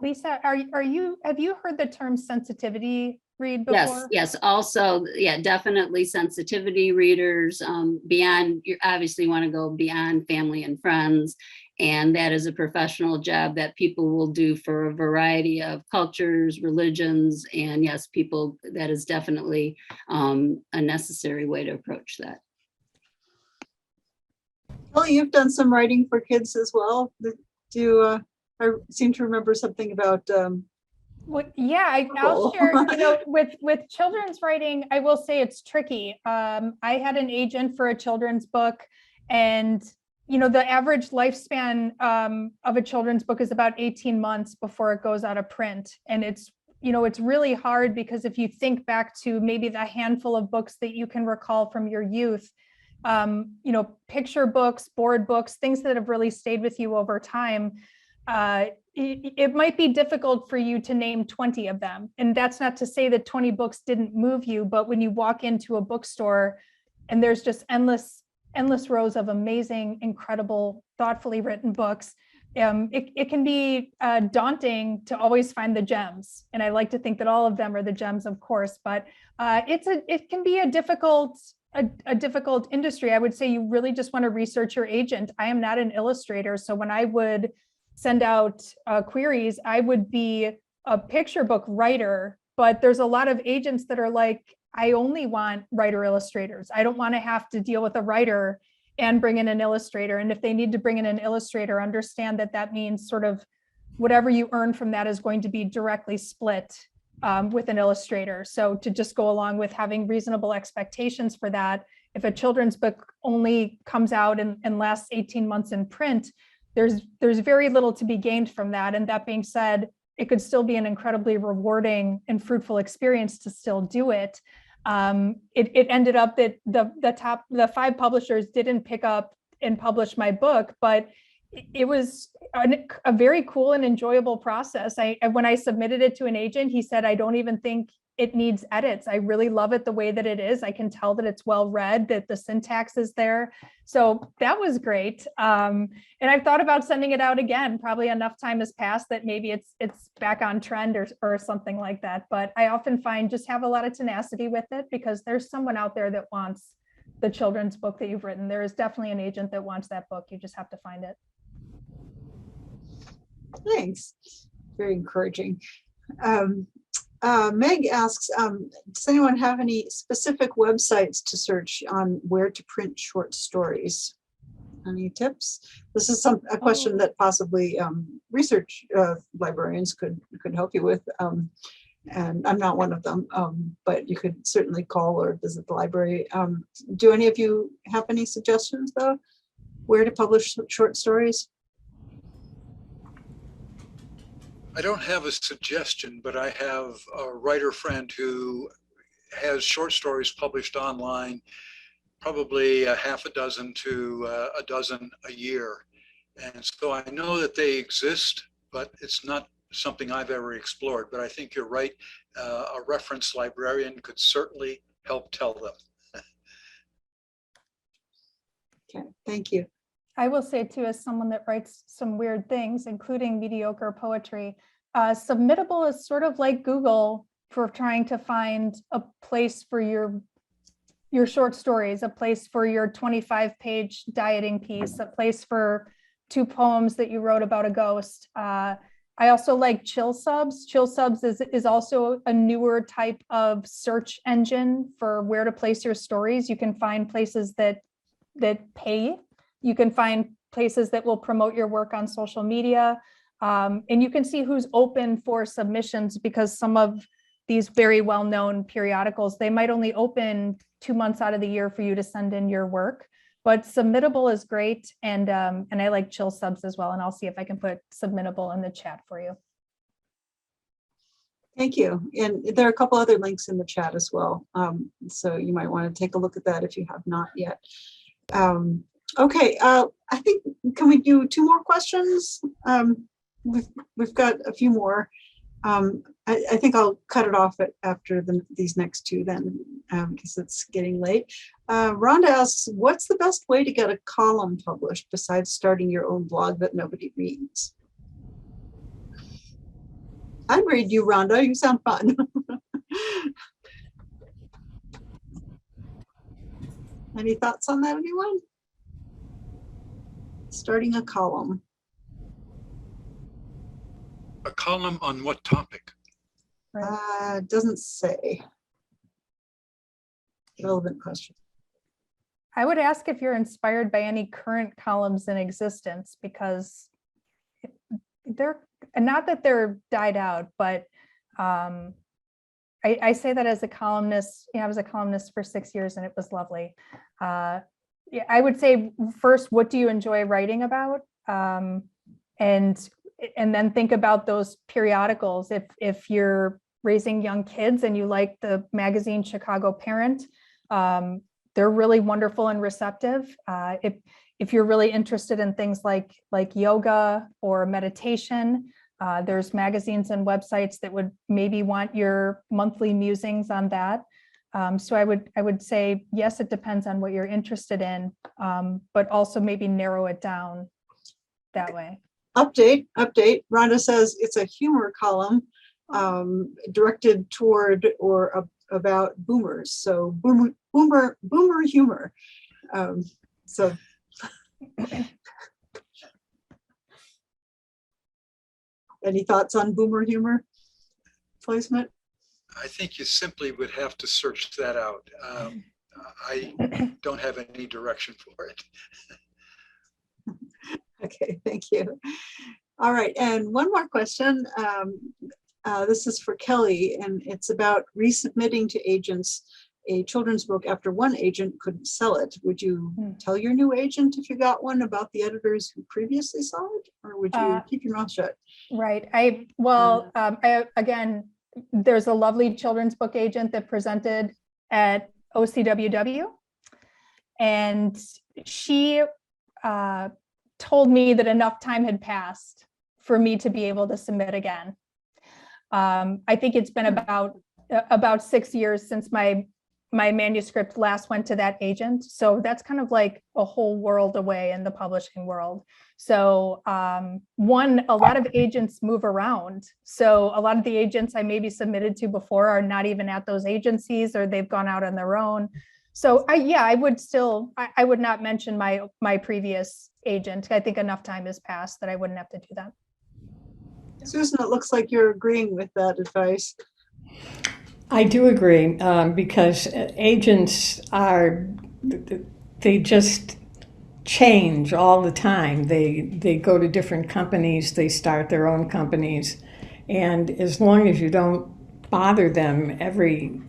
Lisa, have you heard the term sensitivity read before? Yes. Also, yeah, definitely sensitivity readers. Beyond, you obviously want to go beyond family and friends. And that is a professional job that people will do for a variety of cultures, religions, and yes, people, that is definitely a necessary way to approach that. Well, you've done some writing for kids as well. I seem to remember something about Well, yeah, I'll share, with children's writing, I will say it's tricky. I had an agent for a children's book, and the average lifespan of a children's book is about 18 months before it goes out of print. And it's really hard, because if you think back to maybe the handful of books that you can recall from your youth, picture books, board books, things that have really stayed with you over time, it might be difficult for you to name 20 of them. And that's not to say that 20 books didn't move you, but when you walk into a bookstore and there's just endless rows of amazing, incredible, thoughtfully written books, it can be daunting to always find the gems. And I like to think that all of them are the gems, of course, but it can be a difficult industry. I would say you really just want to research your agent. I am not an illustrator, so when I would send out queries, I would be a picture book writer, but there's a lot of agents that are like, I only want writer illustrators. I don't want to have to deal with a writer and bring in an illustrator. And if they need to bring in an illustrator, understand that means sort of whatever you earn from that is going to be directly split with an illustrator. So to just go along with having reasonable expectations for that, if a children's book only comes out and lasts 18 months in print, there's very little to be gained from that. And that being said, it could still be an incredibly rewarding and fruitful experience to still do it. It ended up that the 5 publishers didn't pick up and publish my book, but it was a very cool and enjoyable process. When I submitted it to an agent, he said, I don't even think it needs edits. I really love it the way that it is. I can tell that it's well read, that the syntax is there. So that was great. And I've thought about sending it out again. Probably enough time has passed that maybe it's back on trend or something like that. But I often find just have a lot of tenacity with it, because there's someone out there that wants the children's book that you've written. There is definitely an agent that wants that book. You just have to find it. Thanks. Very encouraging. Meg asks, does anyone have any specific websites to search on where to print short stories? Any tips? This is a question that possibly research librarians could help you with. And I'm not one of them, but you could certainly call or visit the library. Do any of you have any suggestions, though, where to publish short stories? I don't have a suggestion, but I have a writer friend who has short stories published online, probably a half a dozen to a dozen a year. And so I know that they exist, but it's not something I've ever explored. But I think you're right. A reference librarian could certainly help tell them. Okay, thank you. I will say too, as someone that writes some weird things, including mediocre poetry, Submittable is sort of like Google for trying to find a place for your short stories, a place for your 25-page dieting piece, a place for 2 poems that you wrote about a ghost. I also like Chill Subs. Chill Subs is also a newer type of search engine for where to place your stories. You can find places that pay. You can find places that will promote your work on social media. And you can see who's open for submissions, because some of these very well-known periodicals, they might only open 2 months out of the year for you to send in your work. But Submittable is great, and I like Chill Subs as well. And I'll see if I can put Submittable in the chat for you. Thank you. And there are a couple other links in the chat as well. So you might want to take a look at that if you have not yet. Okay, I think, can we do 2 more questions? We've got a few more. I think I'll cut it off after these next 2 then, because it's getting late. Rhonda asks, what's the best way to get a column published besides starting your own blog that nobody reads? I'd read you, Rhonda. You sound fun. Any thoughts on that, anyone? Starting a column. A column on what topic? Doesn't say. Relevant question. I would ask if you're inspired by any current columns in existence, because they're not that they're died out, but I say that as a columnist. I was a columnist for 6 years and it was lovely. Yeah, I would say first, what do you enjoy writing about? And then think about those periodicals. If you're raising young kids and you like the magazine Chicago Parent, they're really wonderful and receptive. If you're really interested in things like yoga or meditation, there's magazines and websites that would maybe want your monthly musings on that. So I would say, yes, it depends on what you're interested in, but also maybe narrow it down that way. Update. Rhonda says it's a humor column directed toward or about boomers. So boomer humor. So any thoughts on boomer humor placement? I think you simply would have to search that out. I don't have any direction for it. Okay, thank you. All right, and one more question. This is for Kelly, and it's about resubmitting to agents a children's book after one agent couldn't sell it. Would you tell your new agent if you got one about the editors who previously saw it, or would you keep your mouth shut? Right. Again, there's a lovely children's book agent that presented at OCWW, and she told me that enough time had passed for me to be able to submit again. I think it's been about 6 years since my manuscript last went to that agent. So that's kind of like a whole world away in the publishing world. So a lot of agents move around. So a lot of the agents I maybe submitted to before are not even at those agencies, or they've gone out on their own. So I would not mention my previous agent. I think enough time has passed that I wouldn't have to do that. Susan, it looks like you're agreeing with that advice. I do agree, because agents they just change all the time. They go to different companies, they start their own companies, and as long as you don't bother them every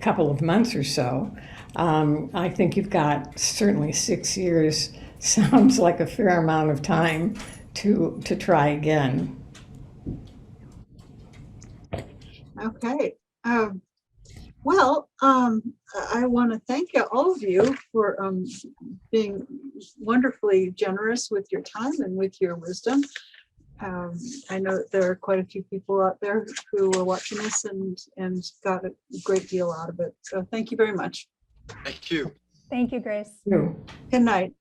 couple of months or so, I think you've got certainly 6 years. Sounds like a fair amount of time to try again. Okay. Well, I want to thank all of you for being wonderfully generous with your time and with your wisdom. I know that there are quite a few people out there who are watching this and got a great deal out of it. So thank you very much. Thank you. Thank you, Grace. You. Good night.